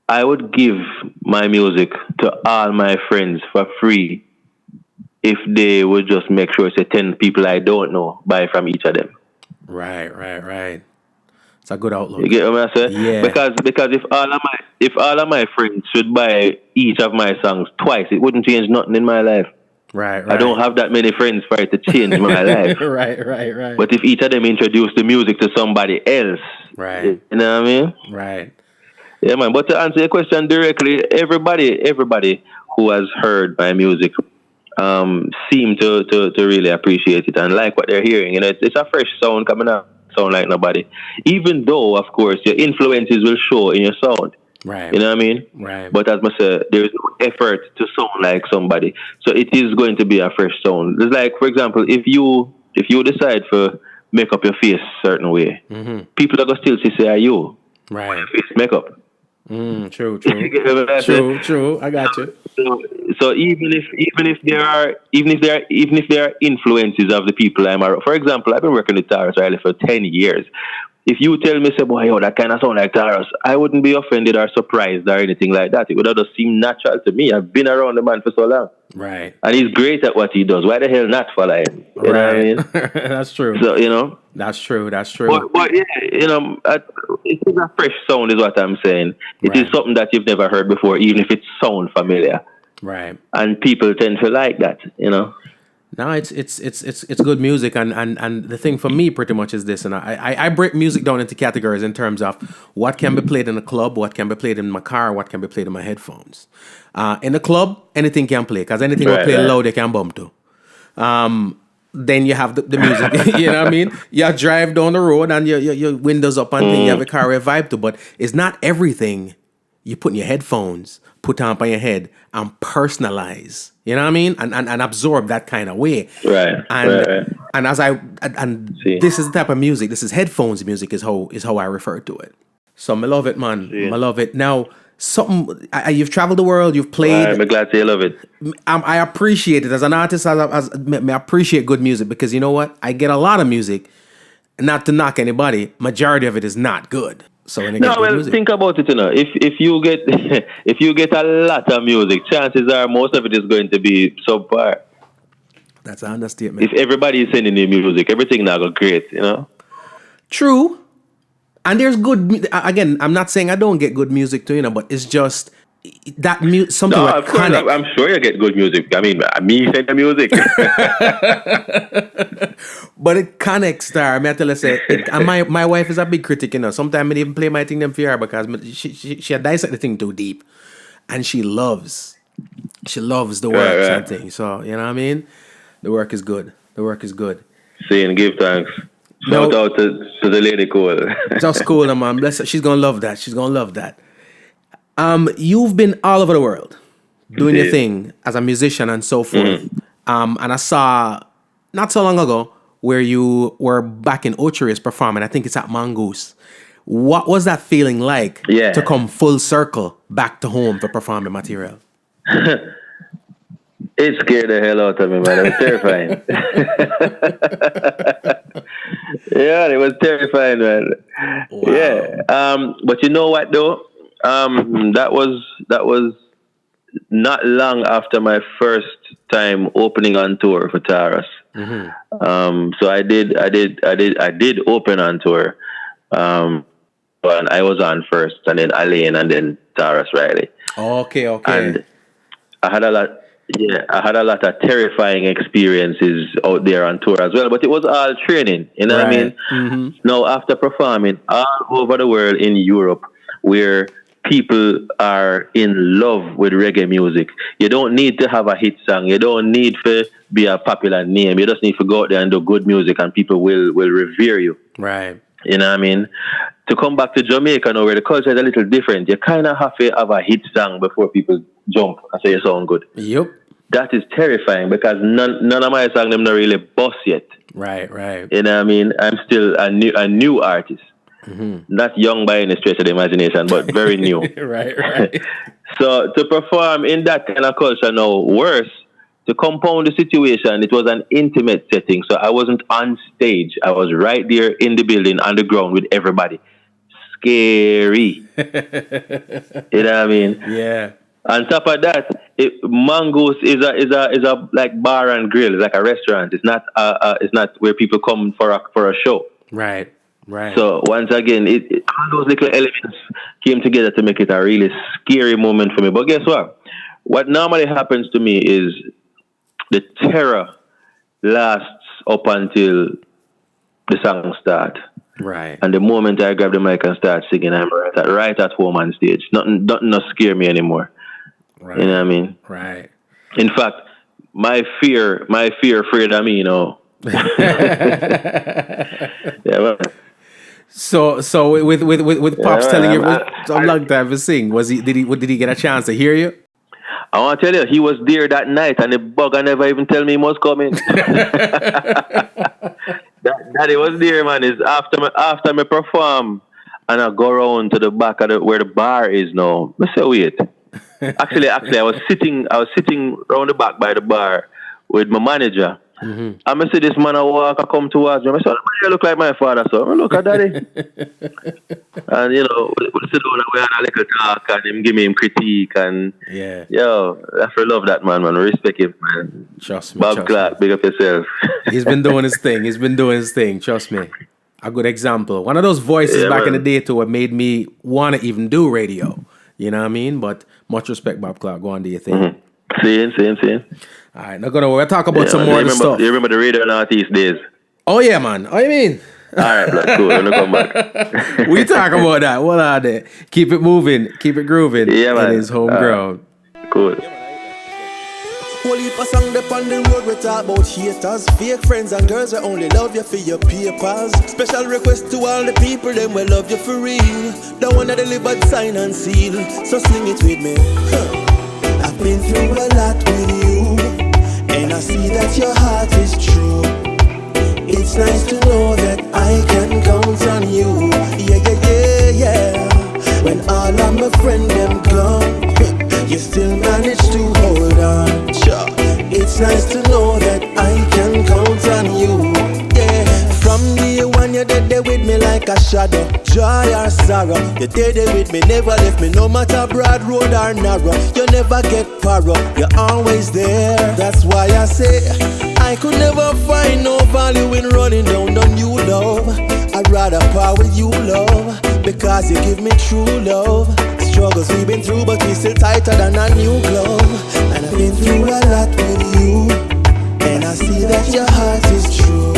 I would give my music to all my friends for free if they would just make sure it's 10 people I don't know buy from each of them. Right. It's a good outlook. You get what I say? Yeah. Because if all of my friends should buy each of my songs twice, it wouldn't change nothing in my life. Right. I don't have that many friends for it to change my life. Right. But if each of them introduce the music to somebody else, Right. you know what I mean? Right. Yeah, man. But to answer your question directly, everybody who has heard my music seem to really appreciate it and like what they're hearing. You know, it's a fresh sound coming out, sound like nobody. Even though, of course, your influences will show in your sound. Right. You know what I mean? Right. But as I said, there is no effort to sound like somebody. So it is going to be a fresh sound. It's like, for example, if you decide to make up your face a certain way, people are going to still say, are you? Right. Face makeup. True. True. I got you. So even if there are influences of the people I'm around. For example, I've been working with Tarrus Riley for 10 years. If you tell me, say, boy, yo, that kind of sound like Tyrus, I wouldn't be offended or surprised or anything like that. It would just seem natural to me. I've been around the man for so long. Right. And he's great at what he does. Why the hell not follow him? You know what I mean? That's true. So, you know. That's true. But yeah, you know, it is a fresh sound is what I'm saying. It is something that you've never heard before, even if it sounds familiar. Right. And people tend to like that, you know. No, it's good music, and the thing for me pretty much is this, and I break music down into categories in terms of what can be played in a club, what can be played in my car, what can be played in my headphones. In the club, anything can play, because anything will play loud, they can bump to. Then you have the music, you know what I mean? You drive down the road and your windows up and thing, you have a car with vibe to, but it's not everything you put in your headphones, put on your head, and personalize. You know what I mean? And absorb that kind of way. Right. And as this is the type of music. This is headphones music. Is how I refer to it. So I love it, man. I love it. Now, you've traveled the world. You've played. I'm glad you love it. I appreciate it as an artist. I appreciate good music because you know what? I get a lot of music. Not to knock anybody, majority of it is not good. So think about it, you know. If you get if you get a lot of music, chances are most of it is going to be subpar. That's an understatement. If everybody is sending you music, everything now go great, you know. True, and there's good. Again, I'm not saying I don't get good music too, you know, but it's just that something. No, of course, I'm sure you get good music. I mean, me send the music. But it connects, star. I tell her, and my wife is a big critic, you know. Sometimes I even play my thing them for her because she dissect the thing too deep, and she loves the work and things. So you know what I mean. The work is good. See and give thanks. Shout out to the lady cool. Just cool, man. Bless her. She's gonna love that. You've been all over the world doing your thing as a musician and so forth. And I saw not so long ago where you were back in Ocho Rios performing. I think it's at Mongoose. What was that feeling like to come full circle back to home for performing material? It scared the hell out of me, man. It was terrifying. Yeah, it was terrifying, man. Wow. Yeah. But you know what though? That was not long after my first time opening on tour for Tyrus. So I did open on tour. And I was on first, and then Alaine, and then Tarrus Riley. Okay. And I had a lot of terrifying experiences out there on tour as well, but it was all training, you know what I mean? Now, after performing all over the world in Europe, where people are in love with reggae music, you don't need to have a hit song. You don't need to be a popular name. You just need to go out there and do good music, and people will revere you. Right. You know what I mean? To come back to Jamaica now, where the culture is a little different, you kind of have to have a hit song before people jump and say you sound good. Yep. That is terrifying because none of my songs them not really bust yet. Right. You know what I mean? I'm still a new artist. Not young by any stretch of the imagination, but very new. Right. So to perform in that kind of culture now, worse, to compound the situation, it was an intimate setting. So I wasn't on stage. I was right there in the building, on the ground with everybody. Scary. You know what I mean? Yeah. On top of that, Mongoose is a like bar and grill. It's like a restaurant. It's not where people come for a show. Right. So once again, all those little elements came together to make it a really scary moment for me. But guess what? What normally happens to me is the terror lasts up until the song start. Right. And the moment I grab the mic and start singing, I'm right at home on stage. Nothing not scare me anymore. Right. You know what I mean? Right. In fact, my fear afraid of me, you know. Yeah, man. So with Pops telling you a long time to sing, did he get a chance to hear you? I want to tell you, he was there that night, and the bugger never even tell me he was coming. that he was there, man. Is after me perform, and I go around to the back of where the bar is now. I say, wait. Actually, I was sitting around the back by the bar with my manager. Mm-hmm. I see this man I come towards me. I said, you look like my father, so I look at daddy. And we sit down and we had a little talk and him give me him critique and yo, I love that man, respect him, man. Trust me. Bob Clarke, big up yourself. He's been doing his thing. Trust me. A good example. One of those voices back in the day too what made me want to even do radio. You know what I mean? But much respect, Bob Clarke. Go on, do your thing. Mm-hmm. Seeing. All right, we'll talk about some more of the stuff. You remember the Radio Northeast days? Oh, yeah, man. What do you mean? All right, blood, cool. Let me come back. We talk about that. What are they? Keep it moving. Keep it grooving. Yeah, man. It is homegrown. Cool. Whole heap of song up on the road, we talk about haters, fake friends and girls that only love you for your papers. Special request to all the people, them will love you for real. The one that delivered sign and seal, so sing it with me. I've been through a lot with you, and I see that your heart is true. It's nice to know that I can count on you. Yeah. When all of my friends them gone, you still manage to hold on. Sure. It's nice to know that I can count on you. Yeah. From day one you're there with me like a shadow. Joy or sorrow, you're there with me, never left me. No matter broad road or narrow, you never get paro. You're always there. That's why I say I could never find no value in running down on you, love. I'd rather part with you, love, because you give me true love. Struggles we've been through, but we still tighter than a new glove. And I've been through a lot with you, and I see that your heart is true.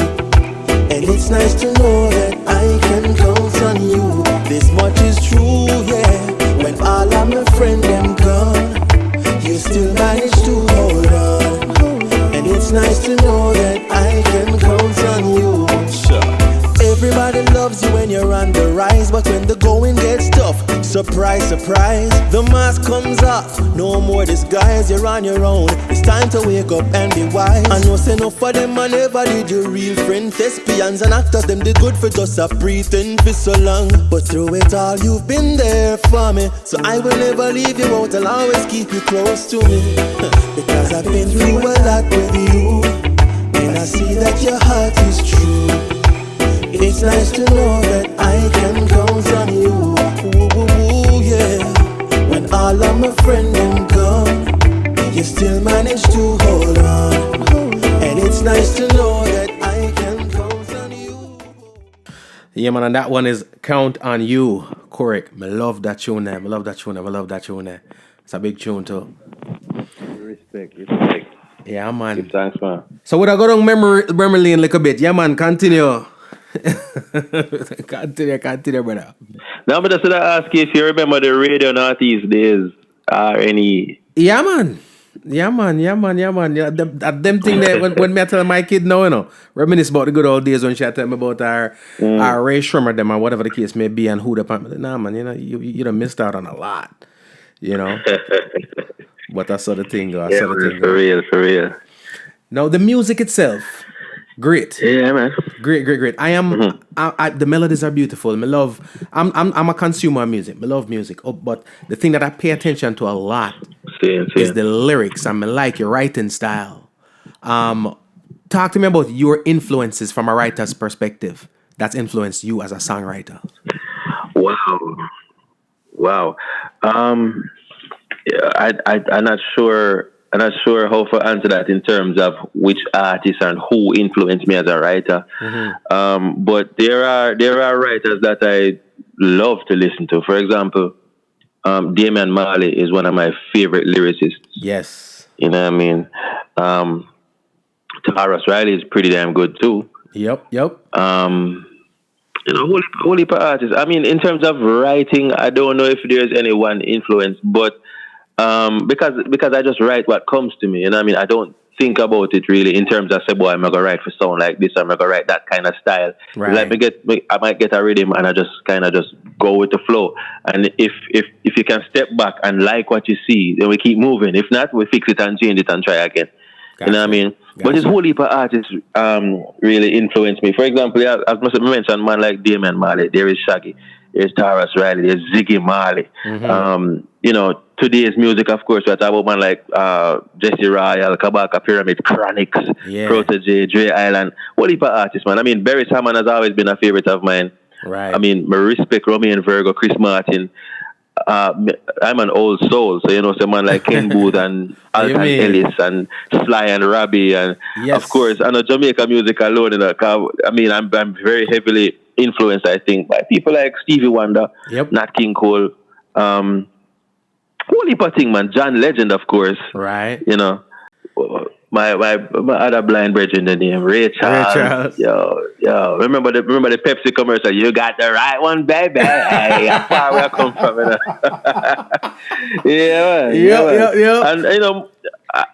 And it's nice to know that I can count on you. This much is true, yeah. When all of my friends them gone, you still manage to hold on. And it's nice to know that I can count on you. Sure. Everybody loves you when you're on the rise, but when the going gets tough, surprise, surprise, the mask comes off. No more disguise, you're on your own. It's time to wake up and be wise. I know say no for them, I never did your real friend. Thespians and actors, them did good for just a pretend for so long. But through it all, you've been there for me, so I will never leave you out. I'll always keep you close to me, because I've been through a lot with you, and I see that your heart is true. It's nice to know that I can count on you. Ooh, yeah. When all of my friends them gone, you still manage to hold on. And it's nice to know that I can count on you. Yeah, man, and that one is Count on You, Koriq. I love that tune there. It's a big tune too. Respect. Yeah, man. Thanks, man. So we'll go down memory lane a little bit. Yeah, man, continue. Continue, brother. Now, but I should ask you if you remember the Radio Northeast days or any. Yeah, man. Yeah, them thing that when me I tell my kid now, reminisce about the good old days when she tell me about our Ray Shrummer them and whatever the case may be and who the pump. Nah, man, you done missed out on a lot, But that's sort of thing, though. For real. Now the music itself. Great. Yeah, man. Great. I am. The melodies are beautiful. I'm a consumer of music. I love music. But the thing that I pay attention to a lot is the lyrics. I like your writing style. Talk to me about your influences from a writer's perspective. That's influenced you as a songwriter. Wow. I'm not sure. I'm not sure how to answer that in terms of which artist and who influenced me as a writer. Mm-hmm. But there are writers that I love to listen to. For example, Edna Manley is one of my favorite lyricists. Yes. You know what I mean? Tarrus Riley is pretty damn good too. Yep. Whole heap of artists. I mean, in terms of writing, I don't know if there's any one influence, but because I just write what comes to me, I mean, I don't think about it really in terms of say, boy, I'm gonna write for sound like this, I'm gonna write that kind of style. Right. Like I might get a rhythm and I just kind of just go with the flow. And if you can step back and like what you see, then we keep moving. If not, we fix it and change it and try again. Gotcha. You know what I mean? Gotcha. But this whole heap of artists really influenced me. For example, as I mentioned, man like Edna Manley, there is Shaggy, there's Tarrus Riley, there's Ziggy Marley. Today's music, of course, we talk about man like Jesse Royal, Kabaka Pyramid, Chronics, Protege, Dre Island. Whole heap of artists, man. I mean, Barry Salmon has always been a favorite of mine. Right. I mean, I respect Romeo and Virgo, Chris Martin. I'm an old soul, so someone like Ken Booth and Alton Ellis and Sly and Robbie, and of course, I know Jamaica music alone. I mean, I'm very heavily influenced, I think, by people like Stevie Wonder, Nat King Cole, whole heap of thing, man. John Legend, of course, right? My other blind brethren, the name Ray Charles. Yo, remember the Pepsi commercial? You got the right one, baby. Hey, how far where I come from,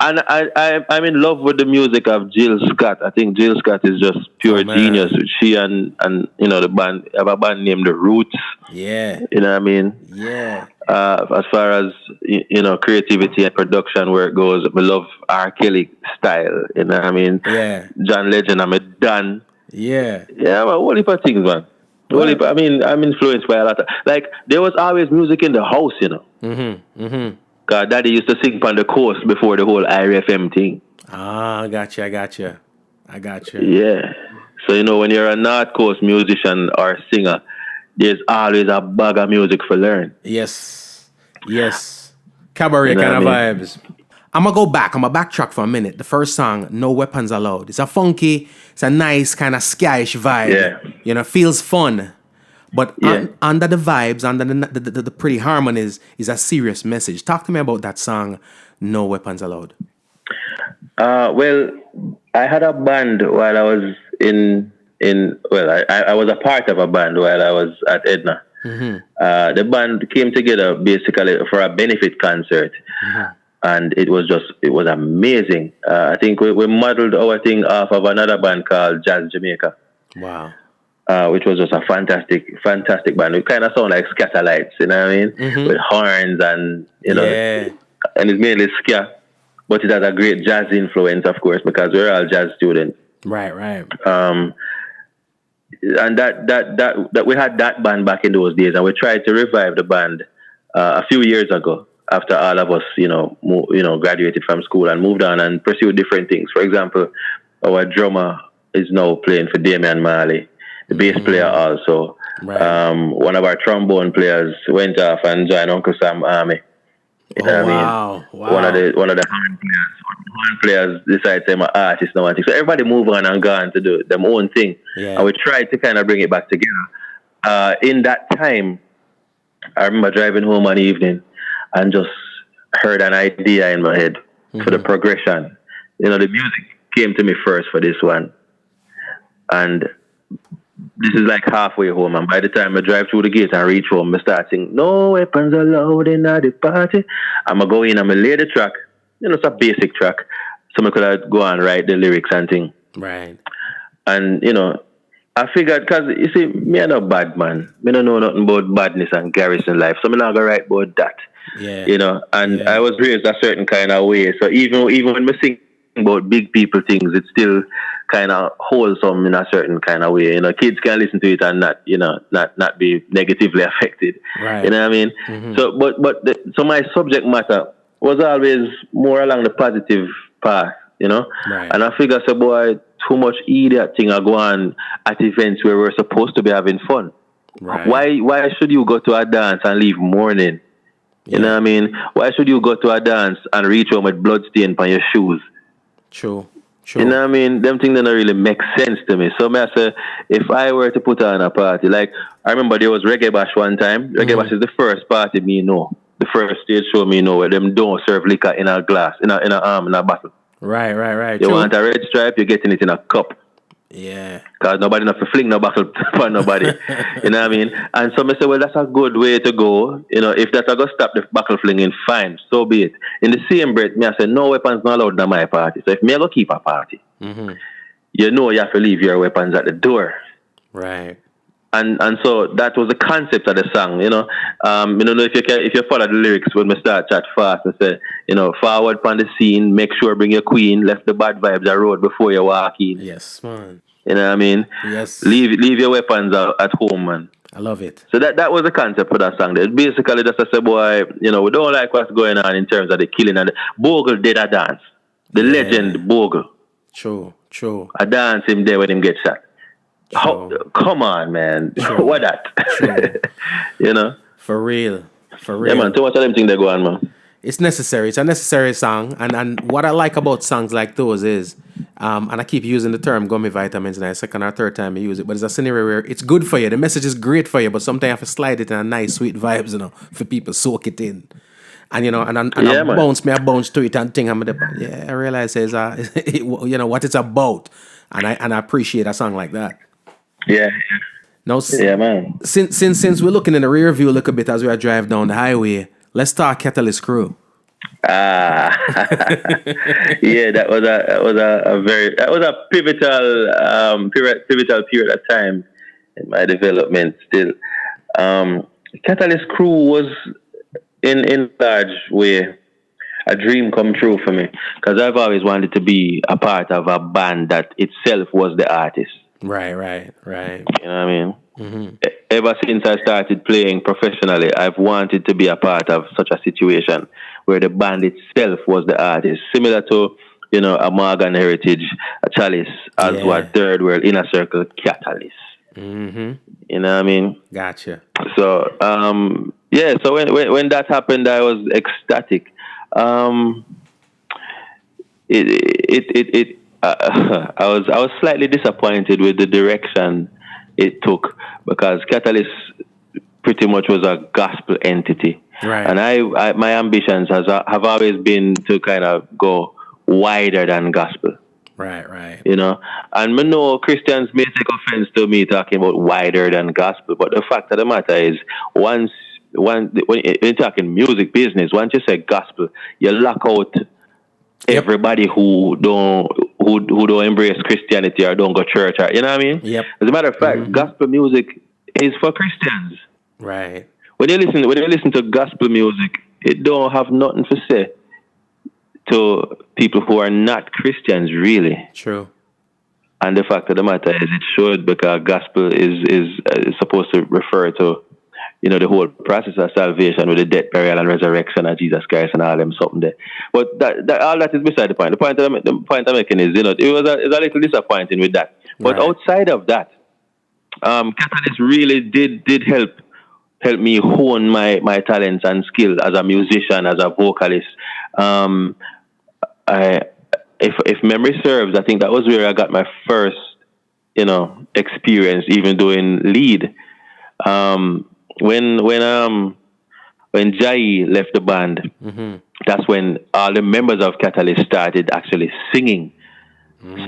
And I'm in love with the music of Jill Scott. I think Jill Scott is just pure genius. She and the band have a band named The Roots. Yeah. You know what I mean? Yeah. As far as creativity and production where it goes, I love R. Kelly style. You know what I mean? Yeah. John Legend, I'm a Dan. Yeah. Yeah, man, what heap of things, man. I mean, I'm influenced by a lot of, like, there was always music in the house, God, Daddy used to sing on the coast before the whole Irie FM thing. I got you. Yeah. So, when you're a North Coast musician or singer, there's always a bag of music for learn. Yes. Cabaret kind of vibes. I'm going to go back. I'm going to backtrack for a minute. The first song, No Weapons Allowed. It's a funky, it's a nice kind of skyish vibe. Yeah. Feels fun. But under the vibes, under the pretty harmonies, is a serious message. Talk to me about that song, No Weapons Allowed. Well, I had a band while I was I was a part of a band while I was at Edna. The band came together basically for a benefit concert. And it was amazing. I think we modeled our thing off of another band called Jazz Jamaica. Wow. Which was just a fantastic band. It kind of sound like Scatterlights, you know what I mean? With horns and, and it's mainly ska. But it has a great jazz influence, of course, because we're all jazz students. Right. And that we had that band back in those days, and we tried to revive the band a few years ago after all of us, graduated from school and moved on and pursued different things. For example, our drummer is now playing for Edna Manley. The bass player also. Right. One of our trombone players went off and joined Uncle Sam Army. You know what I mean? Wow. One of the horn players decided to say, I'm an artist now. So everybody move on and gone to do their own thing. Yeah. And we tried to kind of bring it back together. In that time, I remember driving home one evening and just heard an idea in my head for the progression. The music came to me first for this one. And this is like halfway home, and by the time I drive through the gate and reach home, I start singing, No Weapons Allowed in the Party. I'm going to go in and I lay the track. It's a basic track. So I could go and write the lyrics and thing. Right. And, I figured, because, you see, me I'm not bad, man. Me don't know nothing about badness and garrison life, so I'm not going to write about that. Yeah. And I was raised a certain kind of way. So even when I sing about big people things, it's still kind of wholesome in a certain kind of way. Kids can listen to it and not be negatively affected. Right. You know what I mean? So, so my subject matter was always more along the positive path. Right. And I figure, so boy, too much idiot thing I go on at events where we're supposed to be having fun. Right. Why should you go to a dance and leave mourning? You know what I mean? Why should you go to a dance and reach home with blood stain on your shoes? True. You know what I mean? Them things don't really make sense to me. So I say, if I were to put on a party, like I remember there was Reggae Bash one time. Reggae Bash is the first party me know. The first stage show me know where them don't serve liquor in a glass, in a bottle. Right. You True. want a red stripe, you're getting it in a cup. Yeah. Because nobody enough to fling no buckle for nobody. You know what I mean? And so I say, well, that's a good way to go. You know, if that's going to stop the buckle flinging, fine, so be it. In the same breath, me I say, no weapons not allowed in my party. So if me I go keep a party, you know you have to leave your weapons at the door. Right. And so that was the concept of the song, you know. You know if you follow the lyrics when we start chat fast, I say, you know, forward on the scene, make sure bring your queen, left the bad vibes a road before you walk in. Yes, man. You know what I mean? Yes. Leave your weapons at home, man. I love it. So that was the concept for that song. It basically just say, boy, you know, we don't like what's going on in terms of the killing and the Bogle did a dance. The legend Bogle. True. I dance him there when him get shot. Come on, man. What that? You know? For real. Yeah, man. Too much of them things that go on, man. It's necessary. It's a necessary song. And what I like about songs like those is, and I keep using the term gummy vitamins, and I second or third time I use it, but it's a scenario where it's good for you. The message is great for you, but sometimes you have to slide it in a nice, sweet vibes, you know, for people soak it in. And, you know, and I bounce to it and think, I realize it's, you know, what it's about. And I appreciate a song like that. Yeah. Now, man. Since we're looking in the rear view a little bit as we drive down the highway, let's talk Catalyst Crew. Yeah, that was a pivotal period of time in my development. Still, Catalyst Crew was in large way a dream come true for me because I've always wanted to be a part of a band that itself was the artist. Right. You know what I mean? Mm-hmm. Ever since I started playing professionally, I've wanted to be a part of such a situation where the band itself was the artist, similar to, you know, a Morgan Heritage, a Chalice, as what Third World, Inner Circle, Catalyst. Mm-hmm. You know what I mean? Gotcha. So, so when that happened, I was ecstatic. I was slightly disappointed with the direction it took because Catalyst pretty much was a gospel entity, right? And I my ambitions have always been to kind of go wider than gospel, right. You know, and I know Christians may take offense to me talking about wider than gospel, but the fact of the matter is, when you're talking music business, once you say gospel, you lock out everybody who don't embrace Christianity or don't go church, or, you know what I mean? Yep. As a matter of fact, gospel music is for Christians. Right. When you listen to gospel music, it don't have nothing to say to people who are not Christians, really. True. And the fact of the matter is, it should, because gospel is supposed to refer to, you know, the whole process of salvation with the death, burial, and resurrection of Jesus Christ and all them something there. But that all that is beside the point. The point I'm making is, you know, it's a little disappointing with that. But outside of that, Catalyst really did help me hone my talents and skills as a musician, as a vocalist. If memory serves, I think that was where I got my first, you know, experience even doing lead. When Jai left the band, that's when all the members of Catalyst started actually singing.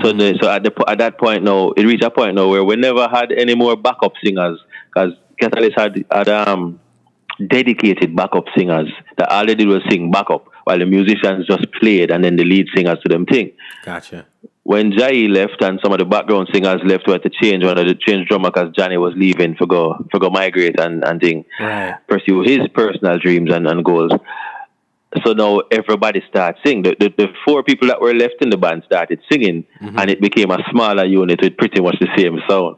So at that point now, it reached a point now where we never had any more backup singers, because Catalyst had dedicated backup singers that all they did was sing backup, while the musicians just played and then the lead singers to them thing. Gotcha. When Jai left and some of the background singers left, we had to change one of the change drummer because Johnny was leaving for go migrate and thing, pursue his personal dreams and goals. So now everybody started singing. The four people that were left in the band started singing, and it became a smaller unit with pretty much the same sound.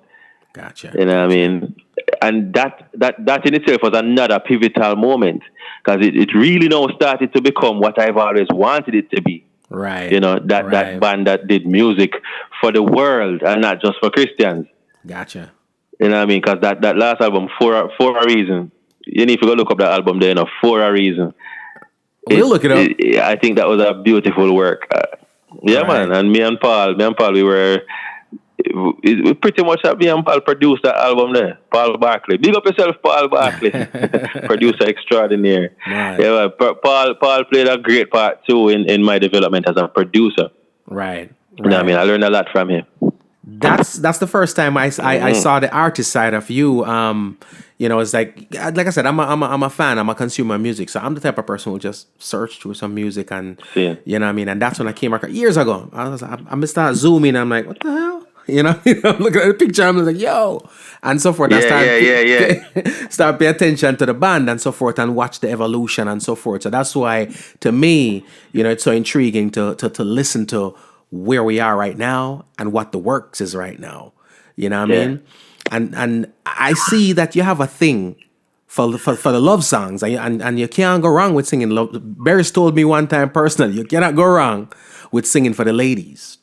Gotcha. You know what I mean? And that in itself was another pivotal moment, because it really now started to become what I've always wanted it to be. Right. You know, that band that did music for the world and not just for Christians. Gotcha. You know what I mean? Because that last album, for a reason. You need to go look up that album there, you know, for a reason. We'll look it up. I think that was a beautiful work. Man. And me and Paul, we were pretty much me and Paul produced that album there. Paul Barkley. Big up yourself, Paul Barkley. Producer extraordinaire. Right. Yeah, Paul played a great part too in my development as a producer. Right. You know what I mean? I learned a lot from him. That's the first time I saw the artist side of you. You know, it's like I said, I'm a fan. I'm a consumer of music, so I'm the type of person who just search through some music and you know what I mean. And that's when I came across years ago. I'm start zooming. I'm like, what the hell? You know, I'm looking at the picture. I'm like, yo, and so forth. Start pay attention to the band and so forth, and watch the evolution and so forth. So that's why, to me, you know, it's so intriguing to listen to where we are right now and what the works is right now. You know what I mean? And I see that you have a thing for the love songs, and you can't go wrong with singing love. Barry's told me one time personally, you cannot go wrong with singing for the ladies.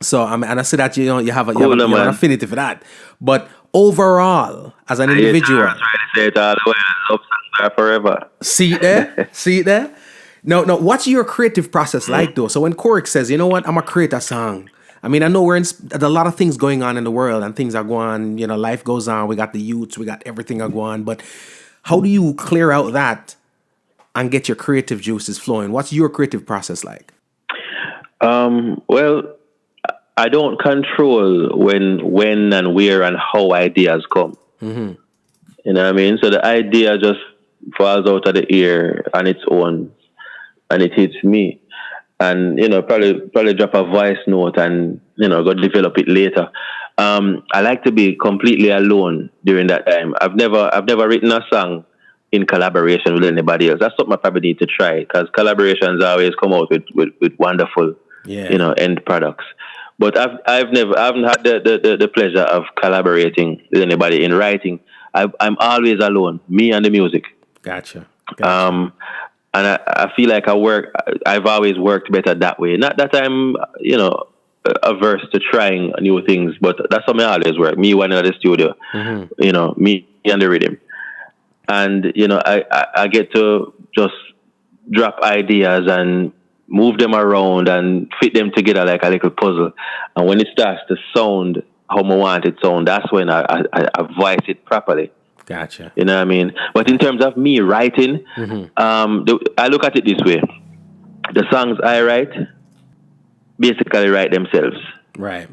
So and I see that you have an affinity for that. But overall, as an individual, I'm trying to say it all the way. Love songs are forever. See it there. No. What's your creative process like though? So when Koriq says, you know what, I'm gonna create a song. I mean, I know there's a lot of things going on in the world and things are going, you know, life goes on. We got the youths, we got everything going on. But how do you clear out that and get your creative juices flowing? What's your creative process like? Well, I don't control when and where and how ideas come. Mm-hmm. You know what I mean? So the idea just falls out of the air on its own and it hits me. And, you know, probably drop a voice note and, you know, go develop it later. I like to be completely alone during that time. I've never written a song in collaboration with anybody else. That's something I probably need to try, because collaborations always come out with wonderful, you know, end products. But I haven't had the pleasure of collaborating with anybody in writing. I'm always alone, me and the music. Gotcha. And I feel like I've always worked better that way. Not that I'm, you know, averse to trying new things, but that's how I always work. Me one in the studio, you know, me and the rhythm. And, you know, I get to just drop ideas and move them around and fit them together like a little puzzle. And when it starts to sound how I want it to sound, that's when I voice it properly. Gotcha. You know what I mean? But in terms of me writing, I look at it this way. The songs I write basically write themselves. Right.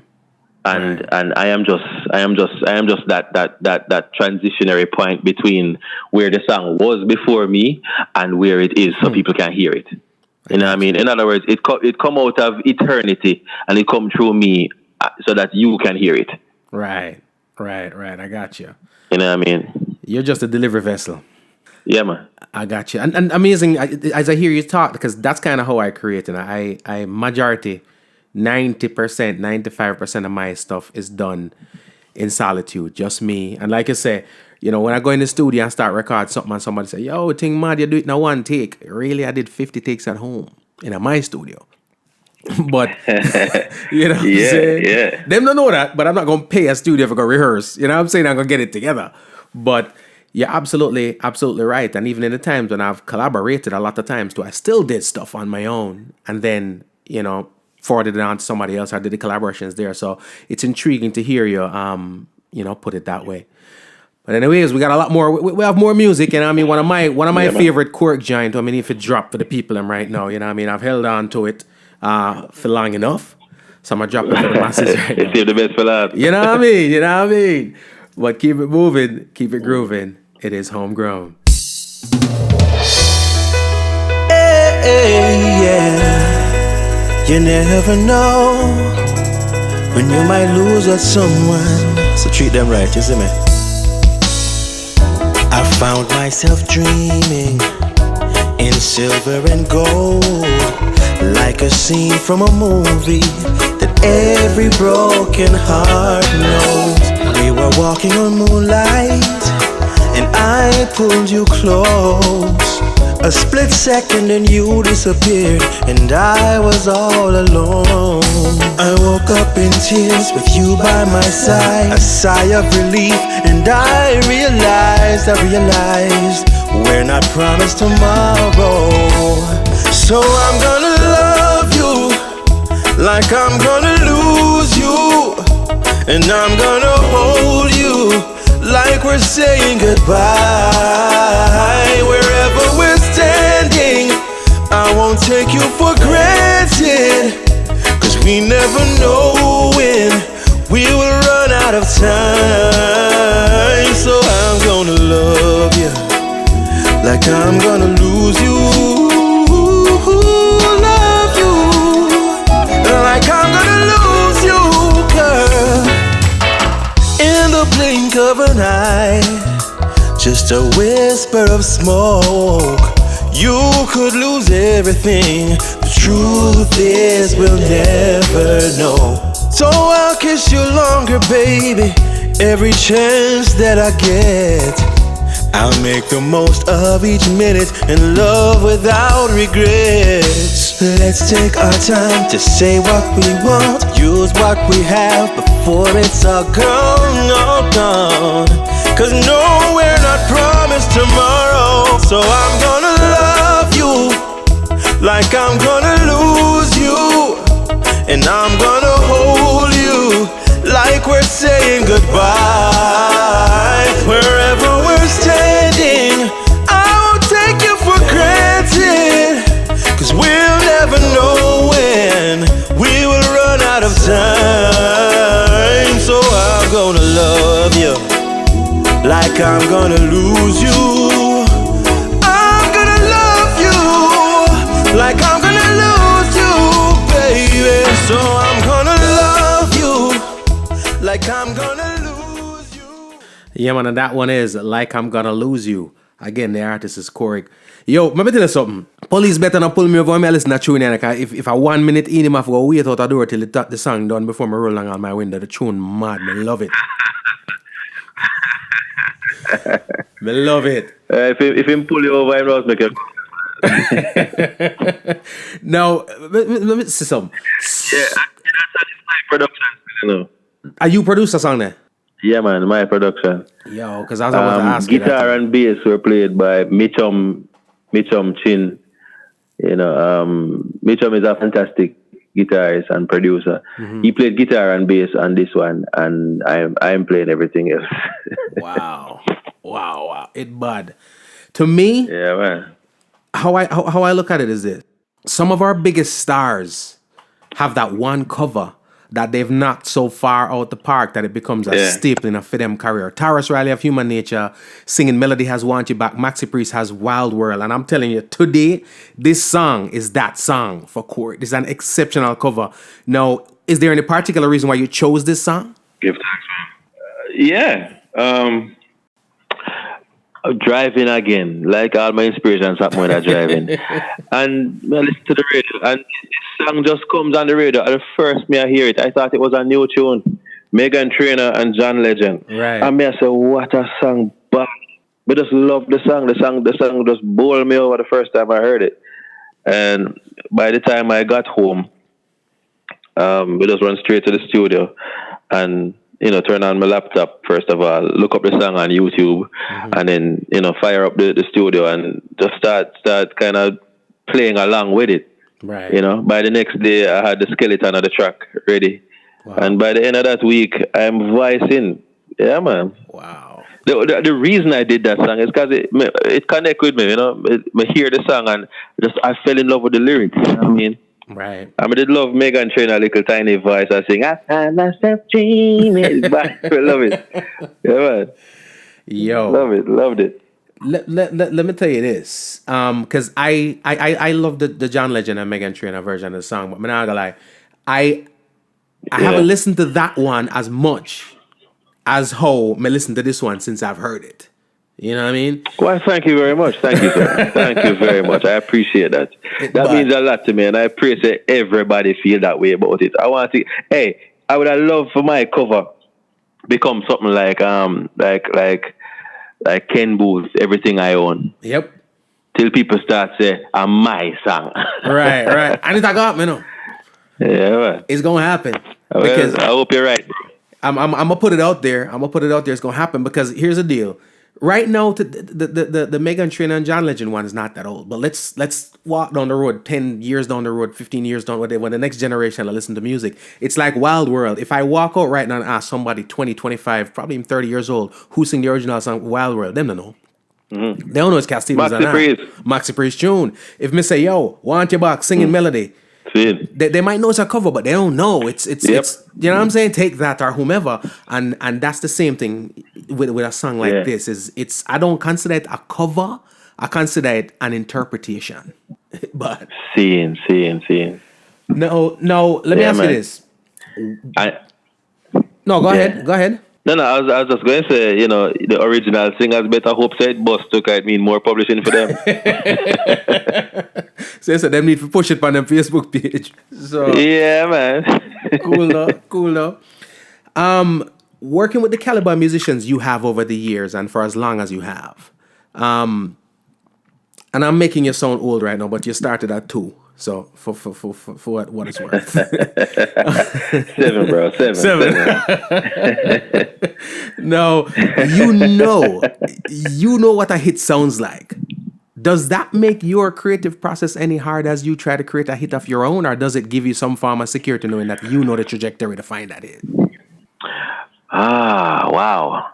And I am just that transitionary point between where the song was before me and where it is, so people can hear it. You know what I mean? In other words, it come out of eternity and it come through me so that you can hear it. Right. I got you. You know what I mean? You're just a delivery vessel. Yeah, man. I got you. And amazing, as I hear you talk, because that's kind of how I create. And I majority, 90%, 95% of my stuff is done in solitude, just me. And like I say, you know, when I go in the studio and start record something and somebody say, yo, thing mad, you do it in one take. Really, I did 50 takes at home in my studio. But, you know what I'm saying? Yeah. Them don't know that, but I'm not going to pay a studio if I go rehearse. You know what I'm saying? I'm going to get it together. But you're absolutely right. And even in the times when I've collaborated a lot of times too, I still did stuff on my own and then, you know, forwarded it on to somebody else. I did the collaborations there. So it's intriguing to hear you, you know, put it that way. But anyways, we got a lot more. We have more music, you know. I mean, one of my favorite Koriq joint. I mean, if it dropped for the people, I'm right now. You know, what I mean, I've held on to it for long enough, so I'm gonna drop it for the masses right now. Save the best for last. You know what I mean? But keep it moving, keep it grooving. It is Homegrown. Hey, yeah. You never know when you might lose at someone, so treat them right, you see me? I found myself dreaming in silver and gold, like a scene from a movie that every broken heart knows. We were walking on moonlight and I pulled you close. A split second and you disappeared and I was all alone. I woke up in tears with you by my side, a sigh of relief, and I realized we're not promised tomorrow. So I'm gonna love you like I'm gonna lose you, and I'm gonna hold you like we're saying goodbye. Wherever we're standing, I won't take you for granted, 'cause we never know when we will run out of time. So I'm gonna love you like I'm gonna lose you. Love you like I'm gonna lose you, girl. In the blink of an eye, just a whisper of smoke, you could lose everything. The truth is we'll never know. So I'll kiss you longer, baby, every chance that I get. I'll make the most of each minute in love without regrets. Let's take our time to say what we want, use what we have before it's all gone, all gone. Cause no, we're not promised tomorrow. So I'm gonna love you like I'm gonna lose you, and I'm gonna hold you like we're saying goodbye. Wherever we're standing, I won't take you for granted. Cause we'll never know when we will run out of time. So I'm gonna love you like I'm gonna lose you. I'm gonna love you like I'm gonna lose you, baby. So I'm gonna love you like I'm gonna lose you. Yeah, man, and that one is Like I'm Gonna Lose You. Again, the artist is Koriq. Yo, let me tell you something. Police better not pull me over when I listen to tune. If I 1 minute in him, I have to go wait out the door till the song done before I roll along on my window. The tune mad, I love it. I love it. If him pull you over, I must make it. Now, let me see something. Yeah, that's my production, you know. Are you produce a song there? Yeah, man, my production. Yo, because I was about to ask you guitar and bass were played by Mitchum Chin. You know, Mitchum is a fantastic guitarist and producer. Mm-hmm. He played guitar and bass on this one, and I'm playing everything else. Wow. It bad. To me, yeah, man. How I look at it is this. Some of our biggest stars have that one cover that they've knocked so far out the park that it becomes a staple in a for them career. Tarrus Riley of Human Nature, Singing Melody has Want You Back. Maxi Priest has Wild World. And I'm telling you, today, this song is that song for Koriq. This is an exceptional cover. Now, is there any particular reason why you chose this song? Give thanks, man. Driving again, like all my inspirations happen when I'm driving. And I listen to the radio, and this song just comes on the radio. At the first me I hear it, I thought it was a new tune. Meghan Trainor and John Legend. Right. And me I said, what a song, but I just love the song. The song just bowled me over the first time I heard it. And by the time I got home, we just run straight to the studio and turn on my laptop, first of all, look up the song on YouTube, and then, fire up the studio and just start kind of playing along with it. Right. By the next day, I had the skeleton of the track ready. Wow. And by the end of that week, I'm voicing. Yeah, man. Wow. The reason I did that song is because it connect with me, I hear the song and I fell in love with the lyrics, you know what I mean? Right. I did love Meghan Trainor little tiny voice. I sing, I myself dreaming. I love it. Yeah, man. Yo. Loved it. Let me tell you this. Because I love the John Legend and Meghan Trainor version of the song, but I'm not gonna lie. I haven't listened to that one as much as how I listened to this one since I've heard it. You know what I mean? Well, thank you very much. Thank you, sir. Thank you very much. I appreciate that. That means a lot to me, and I pray that everybody feel that way about it. I want to. Hey, I would have loved for my cover become something like Ken Booth, Everything I Own. Yep. Till people start say, "I'm my song." Right. I need to go up, man. Yeah, man. It's gonna happen. Well, because I hope you're right, bro. I'm gonna put it out there. It's gonna happen because here's the deal. Right now, the Meghan Trainor and John Legend one is not that old. But let's walk down the road, 10 years down the road, 15 years down the road, when the next generation will listen to music. It's like Wild World. If I walk out right now and ask somebody 20, 25, probably even 30 years old, who sing the original song Wild World, them don't know. Mm-hmm. They don't know it's Cat Stevens and Maxi Priest tune. If me say, yo, Want You Back, Singing Melody, They might know it's a cover, but they don't know. It's you know what I'm saying? Take That or whomever. And that's the same thing with a song like this. It's I don't consider it a cover. I consider it an interpretation. But seeing. No, let me ask you this. No, go ahead. No, I was just going to say, the original singers better hope said bust to it mean more publishing for them. So them need to push it on their Facebook page. So yeah, man. cool though. Working with the caliber of musicians you have over the years and for as long as you have. And I'm making you sound old right now, but you started at 2. So for what it's worth. 7, bro. 7. No, you know what a hit sounds like. Does that make your creative process any hard as you try to create a hit of your own, or does it give you some form of security knowing that you know the trajectory to find that hit? Wow.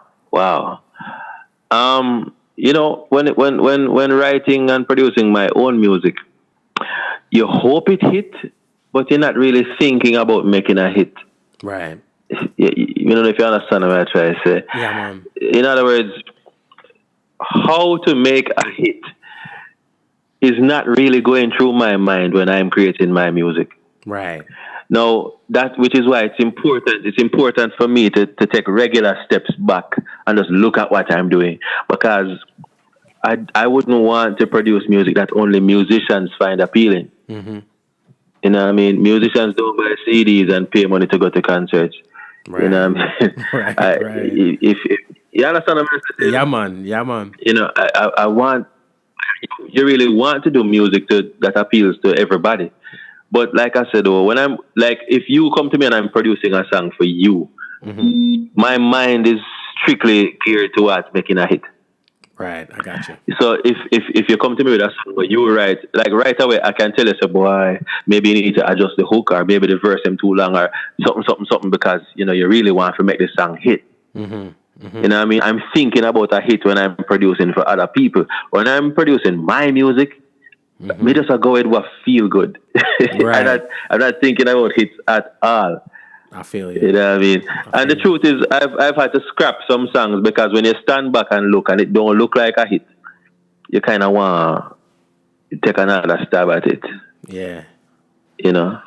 When writing and producing my own music, you hope it hit, but you're not really thinking about making a hit. Right. You know if you understand what I try to say. Yeah, man. In other words, how to make a hit is not really going through my mind when I'm creating my music. Right. Now, which is why it's important. It's important for me to take regular steps back and just look at what I'm doing, because I wouldn't want to produce music that only musicians find appealing. Mm-hmm. You know what I mean? Musicians don't buy CDs and pay money to go to concerts. Right. You know what I mean? Right. If you understand what I'm saying? Yeah, man. I want, you really want to do music that appeals to everybody. But like I said, when I'm like, if you come to me and I'm producing a song for you, my mind is strictly geared towards making a hit. Right, I got you. So if you come to me with a song where you write, like right away, I can tell you, so boy, maybe you need to adjust the hook, or maybe the verse is too long, or something, because you really want to make this song hit. You know what I mean? I'm thinking about a hit when I'm producing for other people. When I'm producing my music, me just go with what feel good. Right. I'm not thinking about hits at all. I feel you. You know what I mean? And the truth is, I've had to scrap some songs, because when you stand back and look and it don't look like a hit, you kind of want to take another stab at it. Yeah. You know?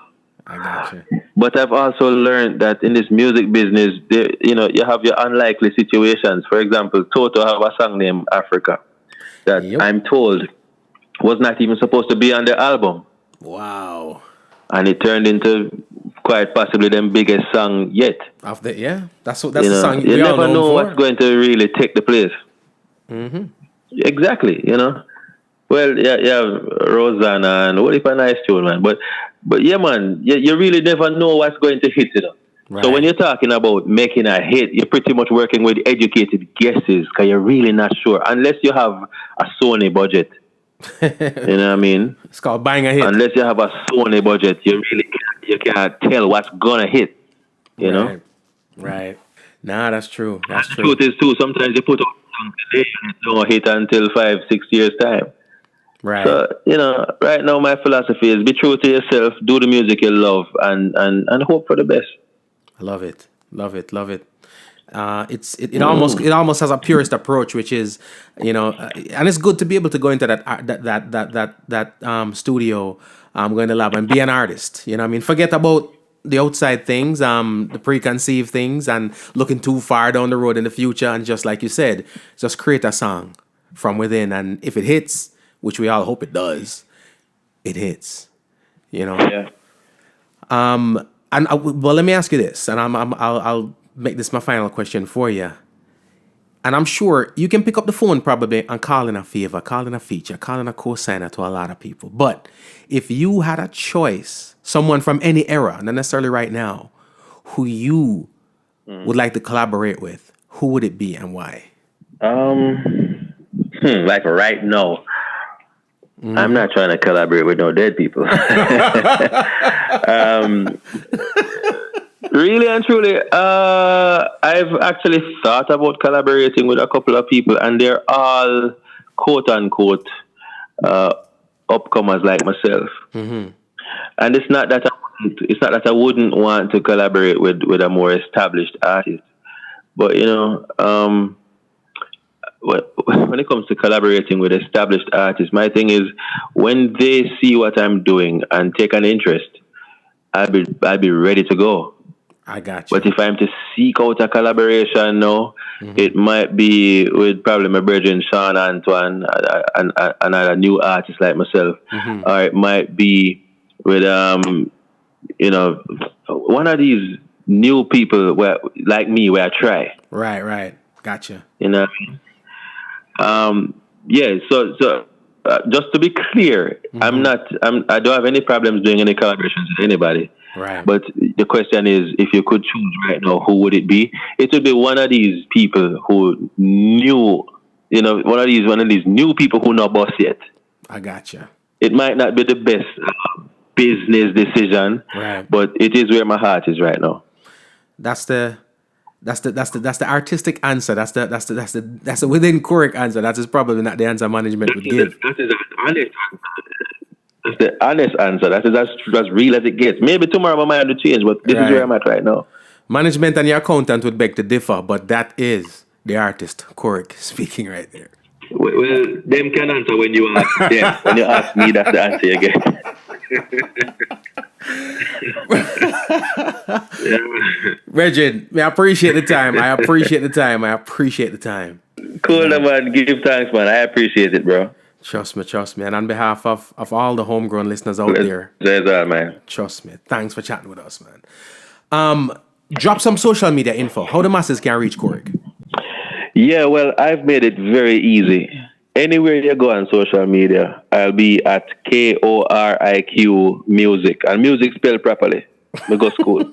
I got you. But I've also learned that in this music business, you have your unlikely situations. For example, Toto have a song named Ifrica that I'm told was not even supposed to be on the album. Wow. And it turned into quite possibly the biggest song yet. That's the song you never know what's going to really take the place. Exactly, Well, yeah, Rosanna and what if a nice tune, man. But yeah, man, you really never know what's going to hit, Right. So when you're talking about making a hit, you're pretty much working with educated guesses, because you're really not sure, unless you have a Sony budget. You know what I mean? It's called buying a hit. Unless you have a Sony budget, you can't tell what's gonna hit. You know? Right. Nah, that's true. That's true. The truth is too, sometimes you put out something today and it don't hit until 5-6 years time. Right. So, right now my philosophy is be true to yourself, do the music you love, and hope for the best. I love it. It almost has a purist approach, which is, and it's good to be able to go into that studio, going to lab and be an artist. You know what I mean? Forget about the outside things, the preconceived things, and looking too far down the road in the future. And just like you said, just create a song from within, and if it hits, which we all hope it does, it hits. Yeah. Well, let me ask you this, and I'll make this my final question for you. And I'm sure you can pick up the phone probably and call in a favor, call in a feature, call in a co-signer to a lot of people. But if you had a choice, someone from any era, not necessarily right now, who you would like to collaborate with, who would it be and why? Like right now, I'm not trying to collaborate with no dead people. Really and truly, I've actually thought about collaborating with a couple of people, and they're all quote unquote upcomers like myself. And it's not that I wouldn't want to collaborate with a more established artist, but when it comes to collaborating with established artists, my thing is when they see what I'm doing and take an interest, I'll be ready to go. I got you. But if I'm to seek out a collaboration now, it might be with probably my brethren Sean Antoine and a new artist like myself, or it might be with one of these new people like me where I try. Right. Gotcha. You know. Yeah. So just to be clear, I don't have any problems doing any collaborations with anybody. Right. But the question is, if you could choose right now, who would it be? It would be one of these people who knew, one of these new people who not boss yet. I gotcha. It might not be the best business decision, right, but it is where my heart is right now. That's the artistic answer. That's the within Koriq answer. That is probably not the answer management would give. That is an honest answer. That's the honest answer. That is as real as it gets. Maybe tomorrow my mind will change, but this is where I'm at right now. Management and your accountant would beg to differ, but that is the artist Koriq speaking right there. Well, them can answer when you ask them. When you ask me, that's the answer you get. Reggie, I appreciate the time. Cool, man. Give thanks, man. I appreciate it, bro. Trust me. And on behalf of all the homegrown listeners out there, man. Trust me. Thanks for chatting with us, man. Drop some social media info. How the masses can reach Koriq? Yeah, well, I've made it very easy. Anywhere you go on social media, I'll be at Koriq Music. And music spelled properly. We go school.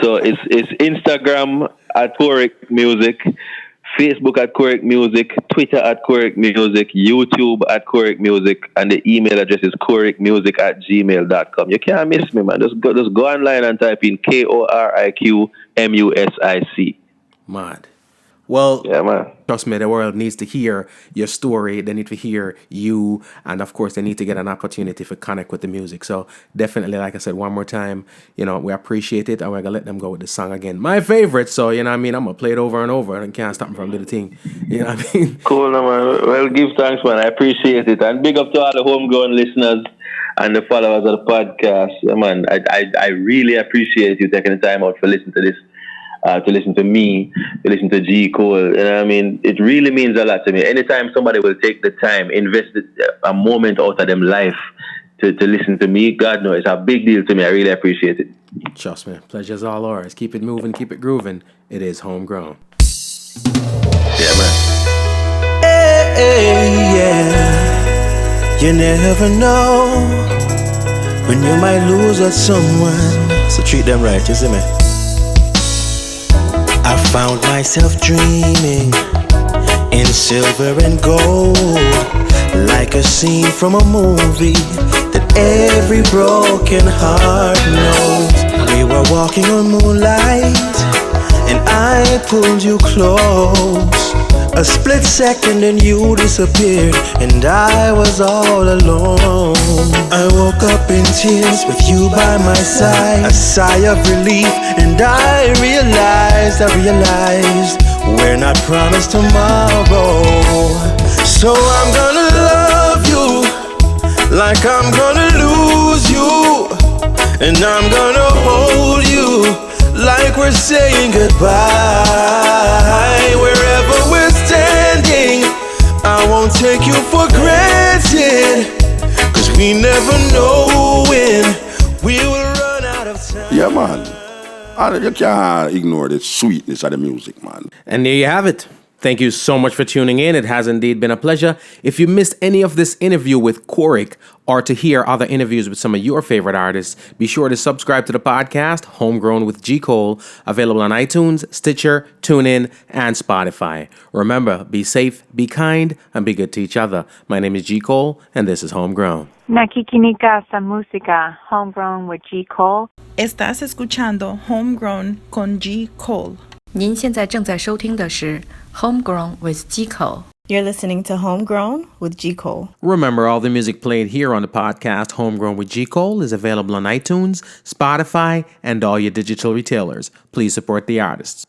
So it's Instagram at Koriq Music, Facebook at Koriq Music, Twitter at Koriq Music, YouTube at Koriq Music, and the email address is koriqmusic@gmail.com. You can't miss me, man. Just go online and type in Koriq Music. Mad. Well, yeah, man. Trust me, the world needs to hear your story. They need to hear you. And of course, they need to get an opportunity to connect with the music. So definitely, like I said, one more time, we appreciate it. And we're going to let them go with the song again. My favorite. So, I'm going to play it over and over and can't stop them from doing the thing. You know what I mean? Cool, man. Well, give thanks, man. I appreciate it. And big up to all the homegrown listeners and the followers of the podcast. Yeah, man, I really appreciate you taking the time out for listening to this. To listen to me, to listen to G. Cole. You know what I mean? It really means a lot to me. Anytime somebody will take the time, invest a moment out of them life to listen to me, God knows, it's a big deal to me. I really appreciate it. Trust me. Pleasure's all ours. Keep it moving, keep it grooving. It is homegrown. Yeah, man. Hey, yeah. You never know when you might lose at someone. So treat them right, you see me? I found myself dreaming in silver and gold, like a scene from a movie that every broken heart knows. We were walking on moonlight and I pulled you close. A split second and you disappeared and I was all alone. I woke up in tears with you by my side, a sigh of relief, and I realized we're not promised tomorrow. So I'm gonna love you like I'm gonna lose you, and I'm gonna hold you like we're saying goodbye. Wherever we're standing, I won't take you for granted, 'cause we never know when we will run out of time. Yeah, man. You can't ignore the sweetness of the music, man. And there you have it. Thank you so much for tuning in. It has indeed been a pleasure. If you missed any of this interview with Koriq, or to hear other interviews with some of your favorite artists, be sure to subscribe to the podcast, Homegrown with G. Cole, available on iTunes, Stitcher, TuneIn, and Spotify. Remember, be safe, be kind, and be good to each other. My name is G. Cole, and this is Homegrown. Nakikinika sa música, Homegrown with G. Cole. Estás escuchando Homegrown con G. Cole. 您现在正在收听的是 Homegrown with G. Cole。You're listening to Homegrown with G. Cole. Remember, all the music played here on the podcast, Homegrown with G. Cole, is available on iTunes, Spotify, and all your digital retailers. Please support the artists.